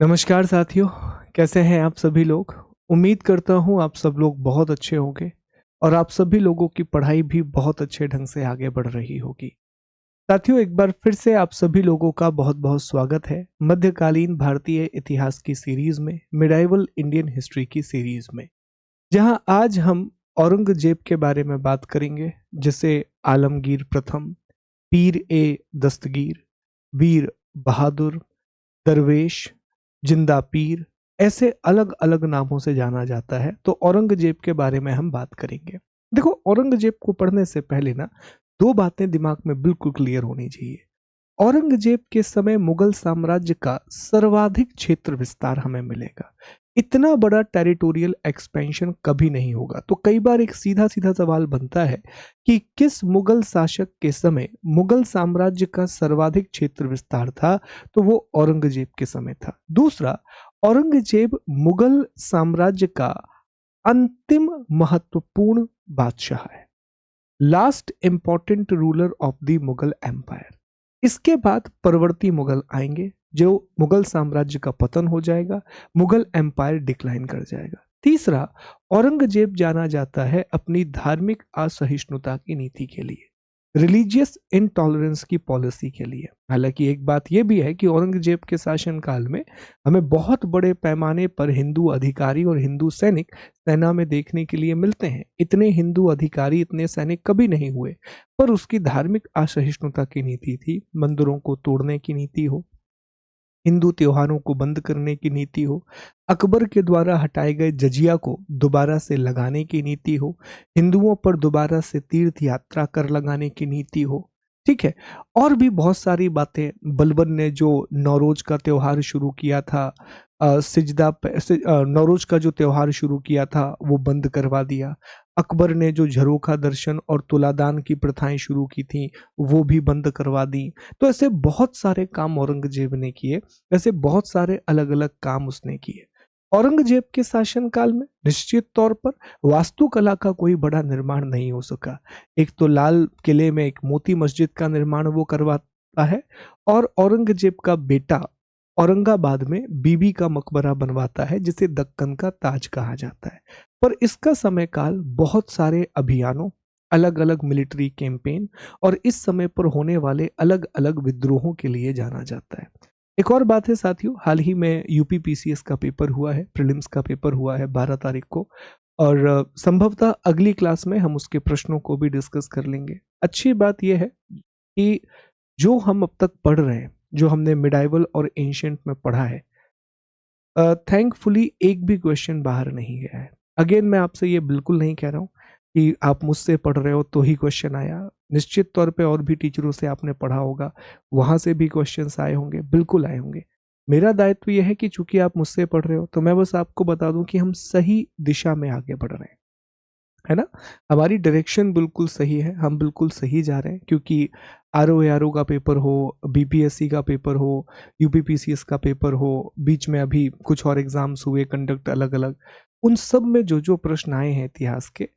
नमस्कार साथियों, कैसे हैं आप सभी लोग? उम्मीद करता हूँ आप सब लोग बहुत अच्छे होंगे और आप सभी लोगों की पढ़ाई भी बहुत अच्छे ढंग से आगे बढ़ रही होगी। साथियों, एक बार फिर से आप सभी लोगों का बहुत-बहुत स्वागत है मध्यकालीन भारतीय इतिहास की सीरीज में, मिडाइवल इंडियन हिस्ट्री की सीरीज में, जहां आज हम औरंगजेब के बारे में बात करेंगे, जिसे आलमगीर प्रथम, पीर ए दस्तगीर, वीर बहादुर, दरवेश, जिंदा पीर, ऐसे अलग अलग नामों से जाना जाता है। तो औरंगजेब के बारे में हम बात करेंगे। देखो, औरंगजेब को पढ़ने से पहले ना दो बातें दिमाग में बिल्कुल क्लियर होनी चाहिए। औरंगजेब के समय मुगल साम्राज्य का सर्वाधिक क्षेत्र विस्तार हमें मिलेगा। इतना बड़ा टेरिटोरियल एक्सपेंशन कभी नहीं होगा। तो कई बार एक सीधा सीधा सवाल बनता है कि किस मुगल शासक के समय मुगल साम्राज्य का सर्वाधिक क्षेत्र विस्तार था? तो वो औरंगजेब के समय था। दूसरा, औरंगजेब मुगल साम्राज्य का अंतिम महत्वपूर्ण बादशाह है, last important ruler of the Mughal empire. इसके बाद परवर्ती मुगल आएंगे, जो मुगल साम्राज्य का पतन हो जाएगा, मुगल एम्पायर डिक्लाइन कर जाएगा। तीसरा, औरंगजेब जाना जाता है अपनी धार्मिक असहिष्णुता की नीति के लिए, रिलीजियस इनटॉलरेंस की पॉलिसी के लिए। हालांकि एक बात यह भी है कि औरंगजेब के शासनकाल में हमें बहुत बड़े पैमाने पर हिंदू अधिकारी और हिंदू सैनिक सेना में देखने के लिए मिलते हैं। इतने हिंदू अधिकारी, इतने सैनिक कभी नहीं हुए। पर उसकी धार्मिक असहिष्णुता की नीति थी, मंदिरों को तोड़ने की नीति हो, हिंदू त्योहारों को बंद करने की नीति हो, अकबर के द्वारा हटाए गए जजिया को दोबारा से लगाने की नीति हो, हिंदुओं पर दोबारा से तीर्थ यात्रा कर लगाने की नीति हो। ठीक है। और भी बहुत सारी बातें। बलबन ने जो नौरोज का त्योहार शुरू किया था, नौरोज का जो त्योहार शुरू किया था वो बंद करवा दिया। अकबर ने जो झरोखा दर्शन और तुलादान की प्रथाएं शुरू की थी वो भी बंद करवा दी। तो ऐसे बहुत सारे काम औरंगजेब ने किए। ऐसे बहुत सारे अलग अलग काम उसने किए। औरंगजेब के शासनकाल में निश्चित तौर पर वास्तुकला का कोई बड़ा निर्माण नहीं हो सका। एक तो लाल किले में एक मोती मस्जिद का निर्माण वो करवाता है, और औरंगजेब का बेटा औरंगाबाद में बीबी का मकबरा बनवाता है, जिसे दक्कन का ताज कहा जाता है। पर इसका समय काल बहुत सारे अभियानों, अलग अलग मिलिट्री कैंपेन और इस समय पर होने वाले अलग अलग विद्रोहों के लिए जाना जाता है। एक और बात है साथियों, हाल ही में यूपी पीसीएस का पेपर हुआ है, प्रीलिम्स का पेपर हुआ है 12 तारीख को, और संभवतः अगली क्लास में हम उसके प्रश्नों को भी डिस्कस कर लेंगे। अच्छी बात यह है कि जो हम अब तक पढ़ रहे हैं, जो हमने मिडाइवल और एंशिएंट में पढ़ा है, थैंकफुली एक भी क्वेश्चन बाहर नहीं गया है। अगेन मैं आपसे ये बिल्कुल नहीं कह रहा हूँ कि आप मुझसे पढ़ रहे हो तो ही क्वेश्चन आया। निश्चित तौर पे और भी टीचरों से आपने पढ़ा होगा, वहां से भी क्वेश्चंस आए होंगे, बिल्कुल आए होंगे। मेरा दायित्व यह है कि चूंकि आप मुझसे पढ़ रहे हो तो मैं बस आपको बता दूं कि हम सही दिशा में आगे बढ़ रहे हैं, है ना। हमारी डायरेक्शन बिल्कुल सही है, हम बिल्कुल सही जा रहे हैं। क्योंकि आरओ का पेपर हो, बीपीएससी का पेपर हो, यूपीपीसीएस का पेपर हो, बीच में अभी कुछ और एग्जाम्स हुए कंडक्ट अलग अलग, उन सब में जो जो प्रश्न आए हैं इतिहास के,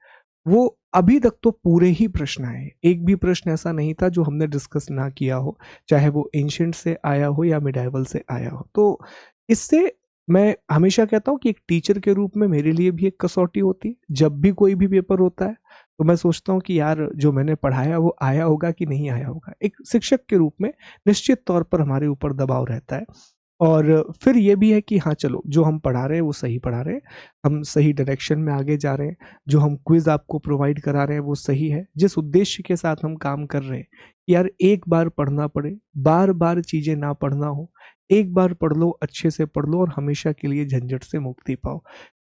वो अभी तक तो पूरे ही प्रश्न आए हैं। एक भी प्रश्न ऐसा नहीं था जो हमने डिस्कस ना किया हो, चाहे वो एंशिएंट से आया हो या मिडाइवल से आया हो। तो इससे मैं हमेशा कहता हूँ कि एक टीचर के रूप में मेरे लिए भी एक कसौटी होती है। जब भी कोई भी पेपर होता है तो मैं सोचता हूँ कि यार, जो मैंने पढ़ाया वो आया होगा कि नहीं आया होगा। एक शिक्षक के रूप में निश्चित तौर पर हमारे ऊपर दबाव रहता है। और फिर ये भी है कि हाँ चलो, जो हम पढ़ा रहे हैं वो सही पढ़ा रहे हैं, हम सही डायरेक्शन में आगे जा रहे हैं, जो हम क्विज आपको प्रोवाइड करा रहे हैं वो सही है, जिस उद्देश्य के साथ हम काम कर रहे हैं। यार, एक बार पढ़ना पड़े, बार बार चीजें ना पढ़ना हो, एक बार पढ़ लो, अच्छे से पढ़ लो और हमेशा के लिए झंझट से मुक्ति पाओ।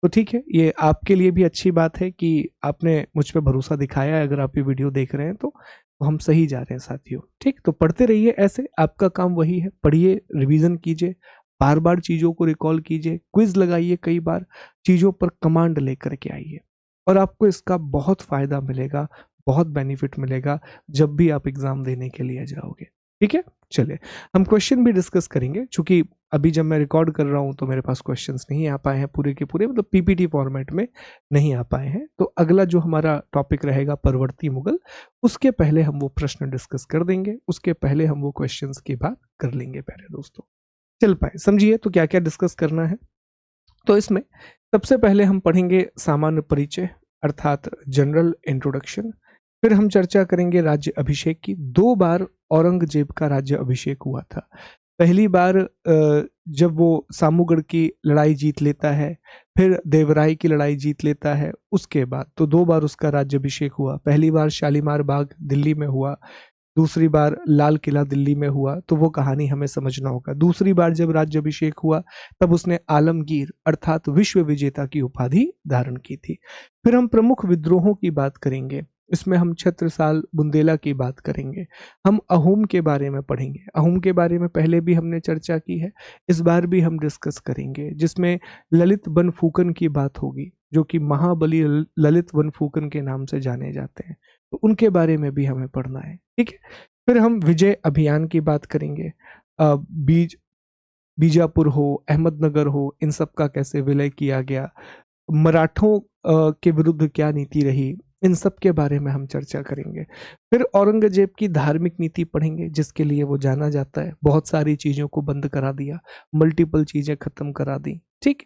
तो ठीक है, ये आपके लिए भी अच्छी बात है कि आपने मुझ पर भरोसा दिखाया है। अगर आप ये वीडियो देख रहे हैं तो हम सही जा रहे हैं साथियों। ठीक, तो पढ़ते रहिए ऐसे, आपका काम वही है, पढ़िए, रिवीजन कीजिए, बार बार चीजों को रिकॉल कीजिए, क्विज लगाइए, कई बार चीजों पर कमांड लेकर के आइए, और आपको इसका बहुत फायदा मिलेगा, बहुत बेनिफिट मिलेगा जब भी आप एग्जाम देने के लिए जाओगे। ठीक है, चलिए हम क्वेश्चन भी डिस्कस करेंगे। चूंकि अभी जब मैं रिकॉर्ड कर रहा हूं तो मेरे पास क्वेश्चंस नहीं आ पाए हैं पूरे के पूरे, मतलब पीपीटी फॉर्मेट में नहीं आ पाए हैं। तो अगला जो हमारा टॉपिक रहेगा परवर्ती मुगल, उसके पहले हम वो प्रश्न डिस्कस कर देंगे, उसके पहले हम वो क्वेश्चंस की बात कर लेंगे प्यारे दोस्तों। चल पाए। समझिए तो क्या क्या डिस्कस करना है। तो इसमें सबसे पहले हम पढ़ेंगे सामान्य परिचय अर्थात जनरल इंट्रोडक्शन। फिर हम चर्चा करेंगे राज्य अभिषेक की। 2 बार औरंगजेब का राज्य अभिषेक हुआ था। पहली बार जब वो सामूगढ़ की लड़ाई जीत लेता है, फिर देवराय की लड़ाई जीत लेता है, उसके बाद तो 2 बार उसका राज्याभिषेक हुआ। पहली बार शालीमार बाग दिल्ली में हुआ, दूसरी बार लाल किला दिल्ली में हुआ, तो वो कहानी हमें समझना होगा। दूसरी बार जब राज्याभिषेक हुआ तब उसने आलमगीर अर्थात विश्व विजेता की उपाधि धारण की थी। फिर हम प्रमुख विद्रोहों की बात करेंगे। इसमें हम छत्रसाल बुंदेला की बात करेंगे। हम अहोम के बारे में पढ़ेंगे। अहोम के बारे में पहले भी हमने चर्चा की है, इस बार भी हम डिस्कस करेंगे, जिसमें ललित बनफूकन की बात होगी, जो कि महाबली ललित बनफूकन के नाम से जाने जाते हैं। तो उनके बारे में भी हमें पढ़ना है, ठीक है। फिर हम विजय अभियान की बात करेंगे। बीजापुर हो, अहमदनगर हो, इन सब का कैसे विलय किया गया, मराठों के विरुद्ध क्या नीति रही, इन सब के बारे में हम चर्चा करेंगे। फिर औरंगजेब की धार्मिक नीति पढ़ेंगे, जिसके लिए वो जाना जाता है। बहुत सारी चीजों को बंद करा दिया, मल्टीपल चीजें खत्म करा दी, ठीक।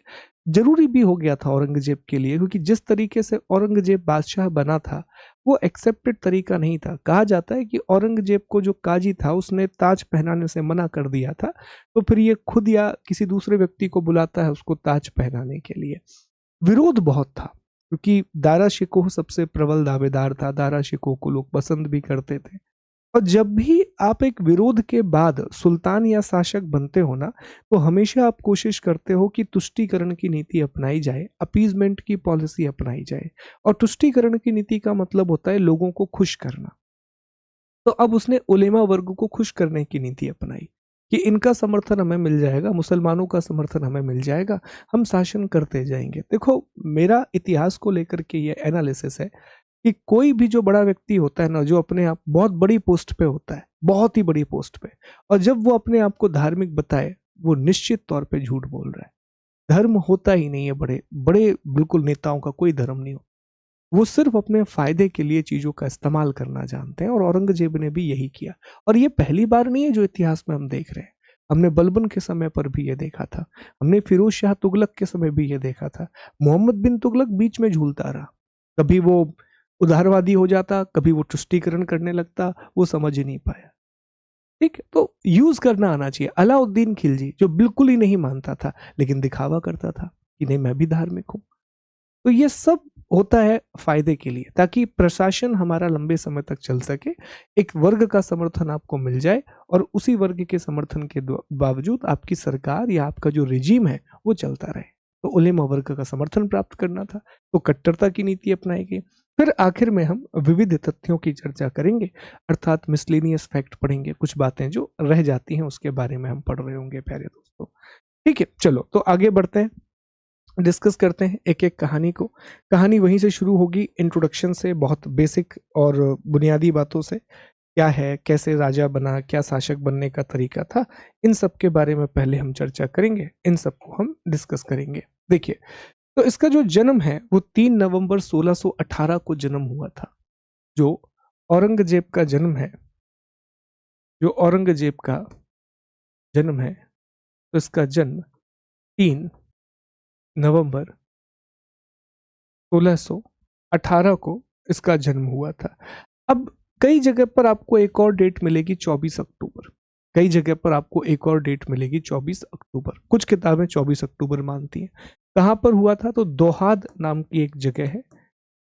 जरूरी भी हो गया था औरंगजेब के लिए, क्योंकि जिस तरीके से औरंगजेब बादशाह बना था वो एक्सेप्टेड तरीका नहीं था। कहा जाता है कि औरंगजेब को जो काजी था उसने ताज पहनाने से मना कर दिया था, तो फिर ये खुद या किसी दूसरे व्यक्ति को बुलाता है उसको ताज पहनाने के लिए। विरोध बहुत था, क्योंकि दारा शिकोह सबसे प्रबल दावेदार था। दारा शिकोह को लोग पसंद भी करते थे। और जब भी आप एक विरोध के बाद सुल्तान या शासक बनते हो ना, तो हमेशा आप कोशिश करते हो कि तुष्टीकरण की नीति अपनाई जाए, अपीजमेंट की पॉलिसी अपनाई जाए। और तुष्टीकरण की नीति का मतलब होता है लोगों को खुश करना। तो अब उसने उलेमा वर्ग को खुश करने की नीति अपनाई कि इनका समर्थन हमें मिल जाएगा, मुसलमानों का समर्थन हमें मिल जाएगा, हम शासन करते जाएंगे। देखो, मेरा इतिहास को लेकर के ये एनालिसिस है कि कोई भी जो बड़ा व्यक्ति होता है ना, जो अपने आप बहुत बड़ी पोस्ट पे होता है, बहुत ही बड़ी पोस्ट पे, और जब वो अपने आप को धार्मिक बताए, वो निश्चित तौर पे झूठ बोल रहा है। धर्म होता ही नहीं है बड़े बड़े बिल्कुल नेताओं का कोई धर्म नहीं होता। वो सिर्फ अपने फायदे के लिए चीजों का इस्तेमाल करना जानते हैं, और औरंगजेब ने भी यही किया। और ये पहली बार नहीं है जो इतिहास में हम देख रहे हैं। हमने बलबन के समय पर भी ये देखा था, हमने फिरोज शाह तुगलक के समय भी ये देखा था। मोहम्मद बिन तुगलक बीच में झूलता रहा, कभी वो उदारवादी हो जाता, कभी वो तुष्टीकरण करने लगता, वो समझ ही नहीं पाया, ठीक। तो यूज करना आना चाहिए। अलाउद्दीन खिलजी जो बिल्कुल ही नहीं मानता था, लेकिन दिखावा करता था कि नहीं मैं भी धार्मिक हूं। तो ये सब होता है फायदे के लिए, ताकि प्रशासन हमारा लंबे समय तक चल सके, एक वर्ग का समर्थन आपको मिल जाए, और उसी वर्ग के समर्थन के बावजूद आपकी सरकार या आपका जो रिजीम है वो चलता रहे। तो उलेमा वर्ग का समर्थन प्राप्त करना था, तो कट्टरता की नीति अपनाई गई। फिर आखिर में हम विविध तथ्यों की चर्चा करेंगे, अर्थात मिसलेनियस फैक्ट पढ़ेंगे। कुछ बातें जो रह जाती हैं उसके बारे में हम पढ़ रहे होंगे प्यारे दोस्तों, ठीक है। चलो तो आगे बढ़ते हैं, डिस्कस करते हैं एक एक कहानी को। कहानी वहीं से शुरू होगी, इंट्रोडक्शन से, बहुत बेसिक और बुनियादी बातों से। क्या है, कैसे राजा बना, क्या शासक बनने का तरीका था, इन सब के बारे में पहले हम चर्चा करेंगे, इन सब को हम डिस्कस करेंगे। देखिए, तो इसका जो जन्म है वो 3 नवंबर 1618 को जन्म हुआ था। जो औरंगजेब का जन्म है, जो औरंगजेब का जन्म है, तो इसका जन्म 3 नवंबर 1618 को इसका जन्म हुआ था। अब कई जगह पर आपको एक और डेट मिलेगी 24 अक्टूबर, कई जगह पर आपको एक और डेट मिलेगी 24 अक्टूबर। कुछ किताबें 24 अक्टूबर मानती हैं। कहाँ पर हुआ था, तो दोहाद नाम की एक जगह है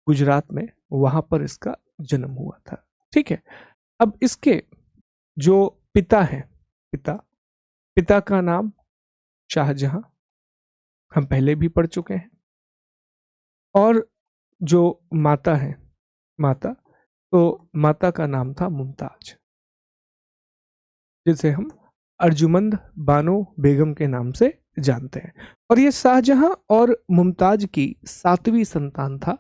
गुजरात में, वहां पर इसका जन्म हुआ था, ठीक है। अब इसके जो पिता हैं, पिता पिता का नाम शाहजहां, हम पहले भी पढ़ चुके हैं। और जो माता है, माता, तो माता का नाम था मुमताज, जिसे हम अर्जुमंद बानो बेगम के नाम से जानते हैं। और ये शाहजहां और मुमताज की 7वीं संतान था।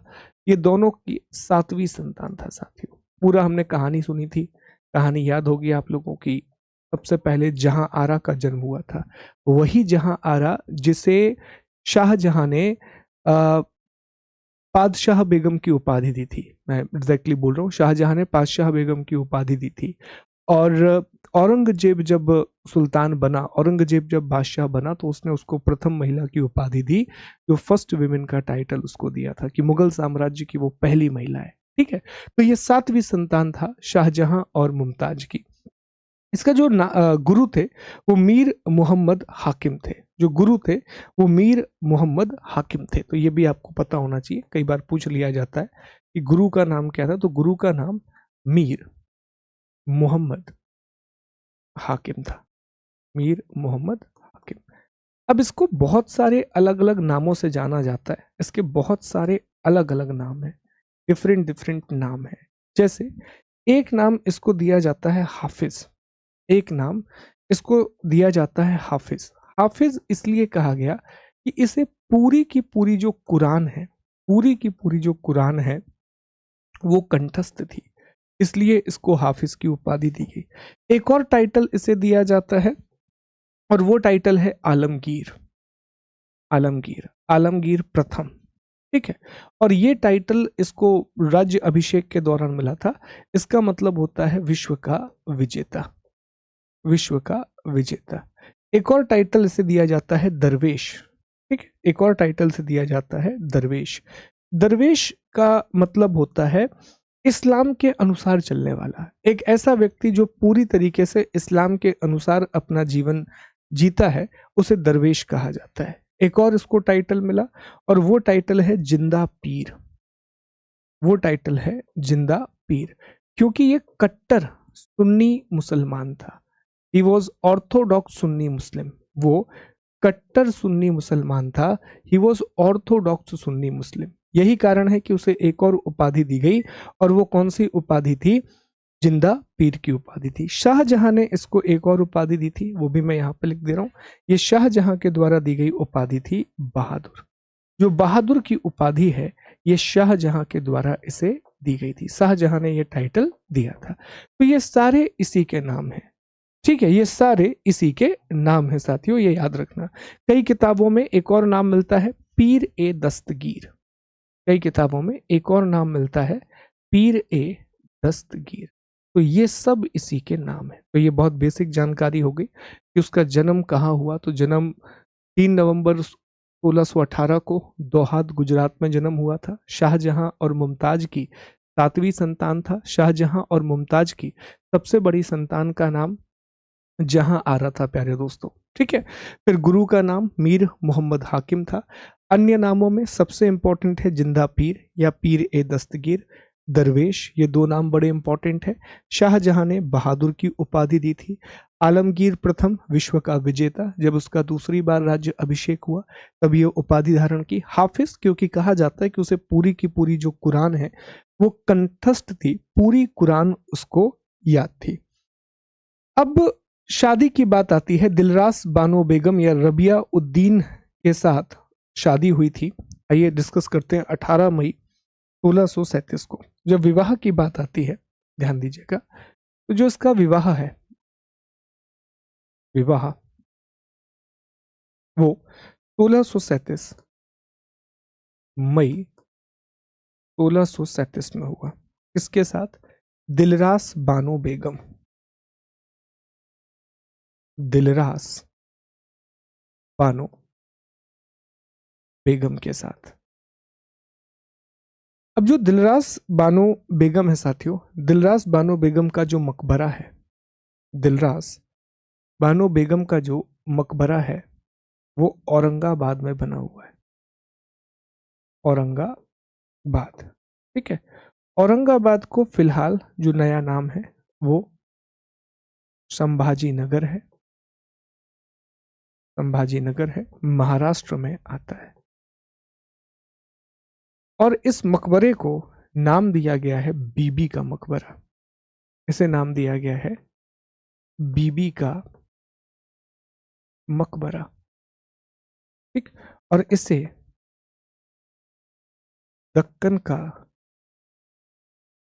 ये दोनों की 7वीं संतान था साथियों। पूरा हमने कहानी सुनी थी, कहानी याद होगी आप लोगों की। सबसे पहले जहां आरा का जन्म हुआ था, वही जहां आरा जिसे शाहजहां ने पादशाह बेगम की उपाधि दी थी। मैं एग्जैक्टली बोल रहा हूँ, शाहजहां ने पादशाह बेगम की उपाधि दी थी। और औरंगजेब जब सुल्तान बना, औरंगजेब जब बादशाह बना, तो उसने उसको प्रथम महिला की उपाधि दी, जो फर्स्ट विमेन का टाइटल उसको दिया था कि मुगल साम्राज्य की वो पहली महिला है। ठीक है, तो ये सातवीं संतान था शाहजहां और मुमताज की। इसका जो गुरु थे वो मीर मोहम्मद हाकिम थे। जो गुरु थे वो मीर मोहम्मद हाकिम थे। तो ये भी आपको पता होना चाहिए, कई बार पूछ लिया जाता है कि गुरु का नाम क्या था। तो गुरु का नाम मीर मोहम्मद हाकिम था। मीर मोहम्मद हाकिम। अब इसको बहुत सारे अलग अलग नामों से जाना जाता है। इसके बहुत सारे अलग अलग नाम हैं, डिफरेंट डिफरेंट नाम है। जैसे एक नाम इसको दिया जाता है हाफिज। एक नाम इसको दिया जाता है हाफिज। हाफिज इसलिए कहा गया कि इसे पूरी की पूरी जो कुरान है, पूरी की पूरी जो कुरान है वो कंठस्थ थी, इसलिए इसको हाफिज की उपाधि दी गई। एक और टाइटल इसे दिया जाता है और वो टाइटल है आलमगीर। आलमगीर, आलमगीर प्रथम। ठीक है, और ये टाइटल इसको राज्य अभिषेक के दौरान मिला था। इसका मतलब होता है विश्व का विजेता, विश्व का विजेता। एक और टाइटल इसे दिया जाता है दरवेश। ठीक है, एक और टाइटल से दिया जाता है दरवेश। दरवेश का मतलब होता है इस्लाम के अनुसार चलने वाला, एक ऐसा व्यक्ति जो पूरी तरीके से इस्लाम के अनुसार अपना जीवन जीता है, उसे दरवेश कहा जाता है। एक और इसको टाइटल मिला और वो टाइटल है जिंदा पीर। वो टाइटल है जिंदा पीर, क्योंकि ये कट्टर सुन्नी मुसलमान था। ही वॉज ऑर्थोडॉक्स सुन्नी मुस्लिम। वो कट्टर सुन्नी मुसलमान था। ही वॉज ऑर्थोडॉक्स सुन्नी मुस्लिम। यही कारण है कि उसे एक और उपाधि दी गई, और वो कौन सी उपाधि थी? जिंदा पीर की उपाधि थी। शाहजहां ने इसको एक और उपाधि दी थी, वो भी मैं यहाँ पे लिख दे रहा हूँ। ये शाहजहां के द्वारा दी गई उपाधि थी बहादुर। जो बहादुर की उपाधि है, ये शाहजहां के द्वारा इसे दी गई थी। शाहजहां ने ये टाइटल दिया था। तो ये सारे इसी के नाम हैं। ठीक है, ये सारे इसी के नाम हैं साथियों, ये याद रखना। कई किताबों में एक और नाम मिलता है पीर ए दस्तगीर। कई किताबों में एक और नाम मिलता है पीर ए दस्तगीर। तो ये सब इसी के नाम है। तो ये बहुत बेसिक जानकारी हो गई कि उसका जन्म कहाँ हुआ। तो जन्म 3 नवंबर 1618 को दोहाद गुजरात में जन्म हुआ था। शाहजहां और मुमताज की सातवीं संतान था। शाहजहां और मुमताज की सबसे बड़ी संतान का नाम जहां आ रहा था प्यारे दोस्तों। ठीक है, फिर गुरु का नाम मीर मोहम्मद हाकिम था। अन्य नामों में सबसे इंपॉर्टेंट है जिंदा पीर या पीर ए दस्तगीर, दरवेश, ये दो नाम बड़े इंपॉर्टेंट है। शाहजहां ने बहादुर की उपाधि दी थी। आलमगीर प्रथम विश्व का विजेता, जब उसका दूसरी बार राज्य अभिषेक हुआ तब ये उपाधि धारण की। हाफिज, क्योंकि कहा जाता है कि उसे पूरी की पूरी जो कुरान है वो कंठस्थ थी, पूरी कुरान उसको याद थी। अब शादी की बात आती है। दिलरास बानो बेगम या रबिया उद्दीन के साथ शादी हुई थी। आइए डिस्कस करते हैं। 18 मई 1637 को जब विवाह की बात आती है, ध्यान दीजिएगा, तो जो इसका विवाह है, विवाह वो 1637 मई 1637 में हुआ। किसके साथ? दिलरास बानो बेगम, दिलरास बानो बेगम के साथ। अब जो दिलरास बानो बेगम है साथियों, दिलरास बानो बेगम का जो मकबरा है, दिलरास बानो बेगम का जो मकबरा है वो औरंगाबाद में बना हुआ है। औरंगाबाद। ठीक है, औरंगाबाद को फिलहाल जो नया नाम है वो संभाजी नगर है। संभाजी नगर है, महाराष्ट्र में आता है। और इस मकबरे को नाम दिया गया है बीबी का मकबरा। इसे नाम दिया गया है बीबी का मकबरा। ठीक, और इसे दक्कन का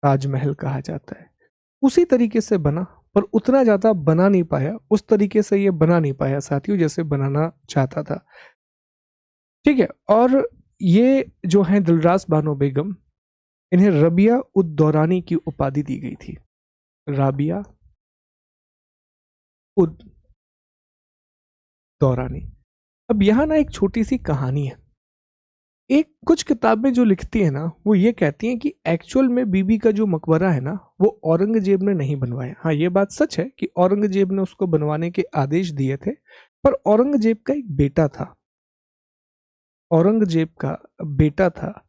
ताजमहल कहा जाता है। उसी तरीके से बना, पर उतना ज्यादा बना नहीं पाया, उस तरीके से ये बना नहीं पाया साथियों जैसे बनाना चाहता था। ठीक है, और ये जो है दिलरास बानो बेगम, इन्हें रबिया उद दौरानी की उपाधि दी गई थी। राबिया उद दौरानी। अब यहाँ ना एक छोटी सी कहानी है। एक कुछ किताबें जो लिखती है ना वो ये कहती हैं कि एक्चुअल में बीबी का जो मकबरा है ना वो औरंगजेब ने नहीं बनवाया। हाँ, ये बात सच है कि औरंगजेब ने उसको बनवाने के आदेश दिए थे, पर औरंगजेब का एक बेटा था। औरंगजेब का बेटा था,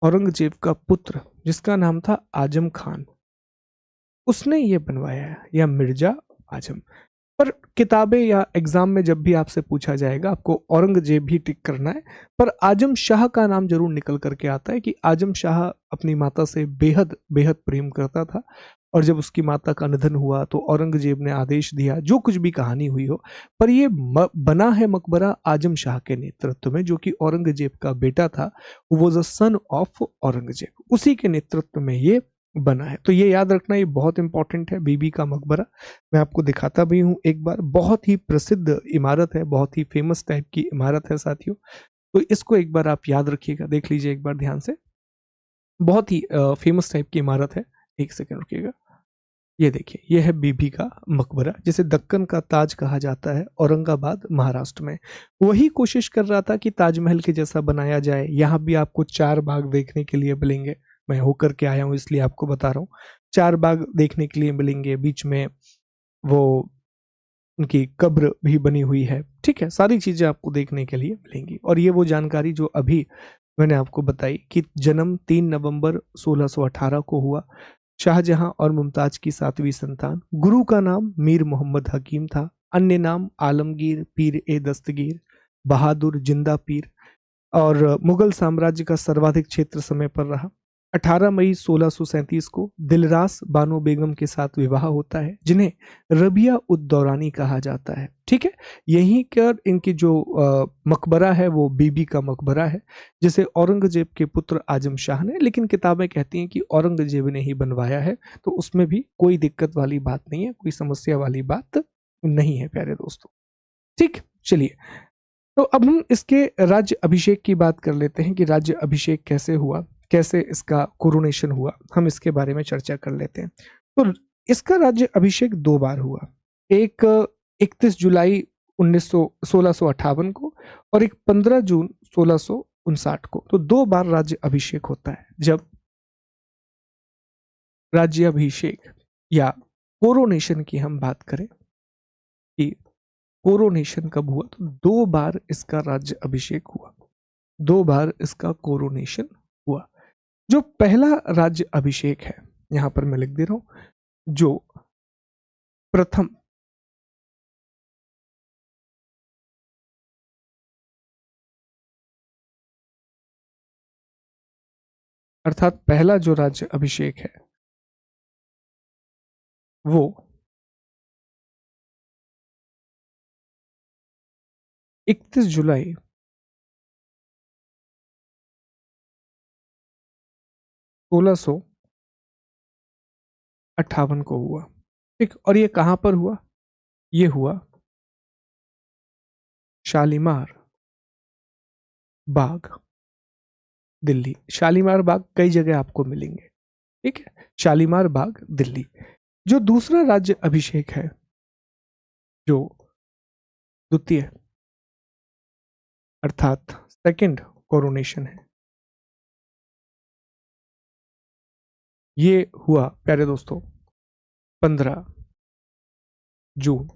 औरंगजेब का पुत्र, जिसका नाम था आजम खान, उसने ये बनवाया है, या मिर्जा आजम। पर किताबें या एग्जाम में जब भी आपसे पूछा जाएगा आपको औरंगजेब ही टिक करना है, पर आजम शाह का नाम जरूर निकल करके आता है कि आजम शाह अपनी माता से बेहद बेहद प्रेम करता था, और जब उसकी माता का निधन हुआ तो औरंगजेब ने आदेश दिया, जो कुछ भी कहानी हुई हो, पर ये बना है मकबरा आजम शाह के नेतृत्व में, जो कि औरंगजेब का बेटा था। वो was a son of Aurangzeb, उसी के नेतृत्व में ये बना है। तो ये याद रखना, ये बहुत इंपॉर्टेंट है, बीबी का मकबरा। मैं आपको दिखाता भी हूँ एक बार। बहुत ही प्रसिद्ध इमारत है, बहुत ही फेमस टाइप की इमारत है साथियों। तो इसको एक बार आप याद रखिएगा, देख लीजिए एक बार ध्यान से। बहुत ही फेमस टाइप की इमारत है। एक सेकंड रुकिएगा। ये देखिए, ये है बीबी का मकबरा, जिसे दक्कन का ताज कहा जाता है, औरंगाबाद महाराष्ट्र में। वही कोशिश कर रहा था कि ताजमहल के जैसा बनाया जाए। यहाँ भी आपको 4 बाग देखने के लिए मिलेंगे। मैं होकर के आया हूँ इसलिए आपको बता रहा हूँ। 4 बाग देखने के लिए मिलेंगे, बीच में वो उनकी कब्र भी बनी हुई है। ठीक है, सारी चीजें आपको देखने के लिए मिलेंगी। और ये वो जानकारी जो अभी मैंने आपको बताई कि जन्म 3 नवंबर 1618 को हुआ। शाहजहां और मुमताज की 7वीं संतान। गुरु का नाम मीर मोहम्मद हकीम था। अन्य नाम आलमगीर, पीर ए दस्तगीर, बहादुर, जिंदा पीर। और मुगल साम्राज्य का सर्वाधिक क्षेत्र समय पर रहा। 18 मई 1637 को दिलरास बानो बेगम के साथ विवाह होता है, जिन्हें रबिया उद दौरानी कहा जाता है। ठीक है, यहीं कर इनकी जो मकबरा है वो बीबी का मकबरा है, जिसे औरंगजेब के पुत्र आजम शाह ने, लेकिन किताबें कहती हैं कि औरंगजेब ने ही बनवाया है। तो उसमें भी कोई दिक्कत वाली बात नहीं है, कोई समस्या वाली बात नहीं है प्यारे दोस्तों। ठीक, चलिए, तो अब हम इसके राज्य अभिषेक की बात कर लेते हैं कि राज्य अभिषेक कैसे हुआ, कैसे इसका कोरोनेशन हुआ, हम इसके बारे में चर्चा कर लेते हैं। तो इसका राज्य अभिषेक 2 बार हुआ। एक 31 जुलाई 1658 को, और एक 15 जून 1659 को। तो 2 बार राज्य अभिषेक होता है। जब राज्य अभिषेक या कोरोनेशन की हम बात करें कि कोरोनेशन कब हुआ, तो 2 बार इसका राज्य अभिषेक हुआ, 2 बार इसका कोरोनेशन हुआ। जो पहला राज्य अभिषेक है, यहां पर मैं लिख दे रहा हूं, जो प्रथम अर्थात पहला जो राज्य अभिषेक है वो 31 जुलाई 1658 को हुआ। ठीक, और ये कहां पर हुआ? ये हुआ शालीमार बाग, दिल्ली। शालीमार बाग कई जगह आपको मिलेंगे। ठीक है, शालीमार बाग, दिल्ली। जो दूसरा राज्य अभिषेक है, जो द्वितीय अर्थात सेकंड कोरोनेशन है, ये हुआ प्यारे दोस्तों 15 जून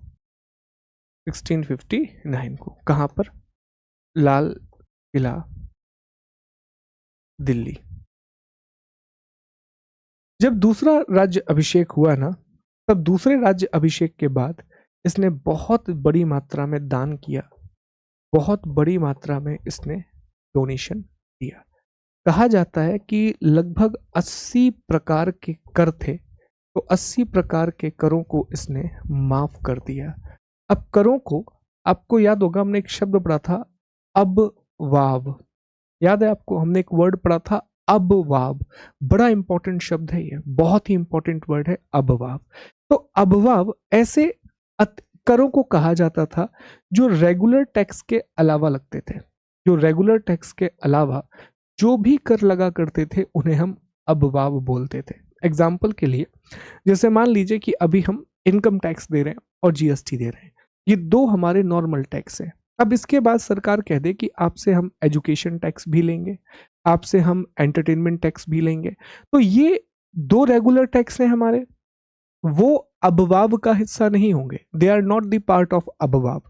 1659 को। कहां पर? लाल किला, दिल्ली। जब दूसरा राज्य अभिषेक हुआ ना, तब दूसरे राज्य अभिषेक के बाद इसने बहुत बड़ी मात्रा में दान किया, बहुत बड़ी मात्रा में इसने डोनेशन दिया। कहा जाता है कि लगभग 80 प्रकार के कर थे, तो 80 प्रकार के करों को इसने माफ कर दिया। अब करों को, आपको याद होगा हमने एक शब्द पढ़ा था, अब वाव। याद है आपको, हमने एक वर्ड पढ़ा था अब वाव। बड़ा इंपॉर्टेंट शब्द है ये, बहुत ही इंपॉर्टेंट वर्ड है अब वाव। तो अब वाव ऐसे करों को कहा जाता था जो रेगुलर टैक्स के अलावा लगते थे। जो रेगुलर टैक्स के अलावा जो भी कर लगा करते थे उन्हें हम अब वाव बोलते थे। एग्जाम्पल के लिए, जैसे मान लीजिए कि अभी हम इनकम टैक्स दे रहे हैं और जीएसटी दे रहे हैं। ये दो हमारे नॉर्मल टैक्स हैं। अब इसके बाद सरकार कह दे कि आपसे हम एजुकेशन टैक्स भी लेंगे, आपसे हम एंटरटेनमेंट टैक्स भी लेंगे, तो ये दो रेगुलर टैक्स हैं हमारे, वो अबवाब का हिस्सा नहीं होंगे। They are not the part of अबवाब।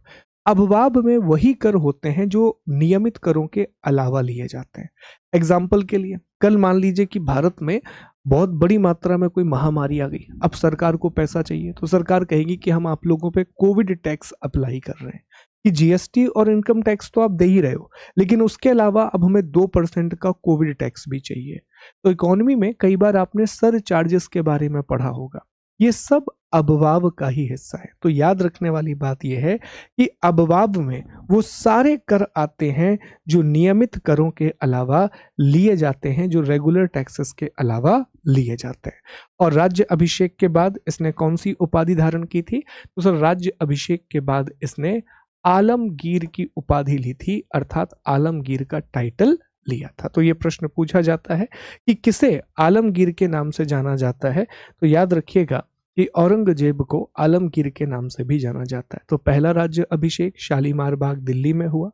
अबवाब में वही कर होते हैं जो नियमित करों के अलावा लिए जाते हैं। एग्जाम्पल के लिए, कल मान लीजिए कि भारत में बहुत बड़ी मात्रा में कोई महामारी आ गई, अब सरकार को पैसा चाहिए, तो सरकार कहेगी कि हम आप लोगों पे कोविड टैक्स अप्लाई कर रहे हैं, कि जीएसटी और इनकम टैक्स तो आप दे ही रहे हो, लेकिन उसके अलावा अब हमें 2% का कोविड टैक्स भी चाहिए। तो इकोनॉमी में कई बार आपने सर चार्जेस के बारे में पढ़ा होगा, ये सब अबवाब का ही हिस्सा है। तो याद रखने वाली बात यह है कि अबवाब में वो सारे कर आते हैं जो नियमित करों के अलावा लिए जाते हैं, जो रेगुलर टैक्सेस के अलावा लिए जाते हैं। और राज्य अभिषेक के बाद इसने कौन सी उपाधि धारण की थी? तो सर राज्य अभिषेक के बाद इसने आलमगीर की उपाधि ली थी, अर्थात आलमगीर का टाइटल लिया था। तो ये प्रश्न पूछा जाता है कि किसे आलमगीर के नाम से जाना जाता है, तो याद रखिएगा कि औरंगजेब को आलमगीर के नाम से भी जाना जाता है। तो पहला राज्य अभिषेक शालीमार बाग दिल्ली में हुआ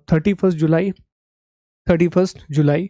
31 जुलाई,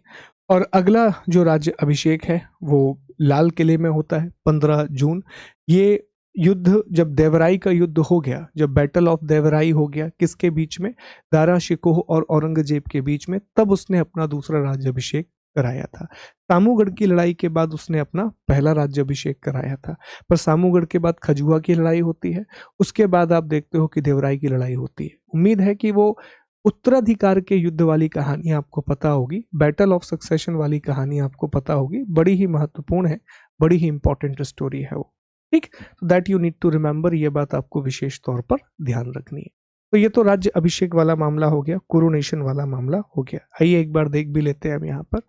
और अगला जो राज्य अभिषेक है वो लाल किले में होता है 15 जून। ये युद्ध जब देवराई का युद्ध हो गया, जब बैटल ऑफ देवराई हो गया, किसके बीच में? दारा शिकोह और औरंगजेब के बीच में, तब उसने अपना दूसरा राज्याभिषेक कराया था। सामूगढ़ की लड़ाई के बाद उसने अपना पहला राज्याभिषेक कराया था। पर सामूगढ़ के बाद खजुआ की लड़ाई होती है, उसके बाद आप देखते हो कि देवराई की लड़ाई होती है। उम्मीद है कि वो उत्तराधिकार के युद्ध वाली कहानी आपको पता होगी, बैटल ऑफ सक्सेशन वाली कहानी आपको पता होगी, बड़ी ही महत्वपूर्ण है, बड़ी ही इंपॉर्टेंट स्टोरी है वो। ठीक, that you need to remember, ये बात आपको विशेष तौर पर ध्यान रखनी है। तो ये तो राज्य अभिषेक वाला मामला हो गया, कोरोनेशन वाला मामला हो गया। आइए एक बार देख भी लेते हैं हम यहाँ पर।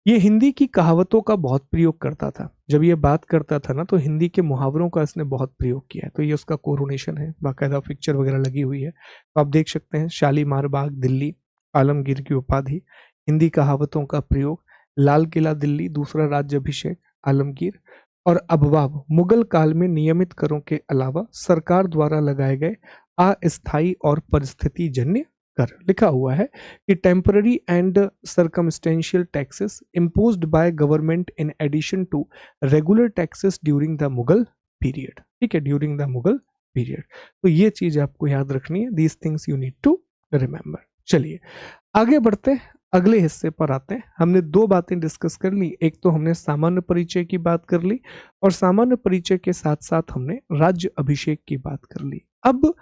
ये हिंदी की कहावतों का बहुत प्रयोग करता था, जब ये बात करता था ना तो हिंदी के मुहावरों का इसने बहुत प्रयोग किया है। तो ये उसका कोरोनेशन है, बाकायदा पिक्चर वगैरह लगी हुई है, तो आप देख सकते हैं। शालीमार बाग दिल्ली, आलमगीर की उपाधि, हिंदी कहावतों का प्रयोग, लाल किला दिल्ली, दूसरा राज्य अभिषेक आलमगीर, और अबवाब मुगल काल में नियमित करों के अलावा सरकार द्वारा लगाए गए अस्थायी और परिस्थिति जन्य कर। लिखा हुआ है कि temporary and circumstantial taxes imposed by government in addition to regular taxes during the Mughal period. ठीक है, ड्यूरिंग द मुगल पीरियड। तो ये चीज आपको याद रखनी है, these things you need to remember. चलिए आगे बढ़ते, अगले हिस्से पर आते हैं। हमने दो बातें डिस्कस कर ली, एक तो हमने सामान्य परिचय की बात कर ली, और सामान्य परिचय के साथ साथ हमने राज्य अभिषेक की बात कर ली। अब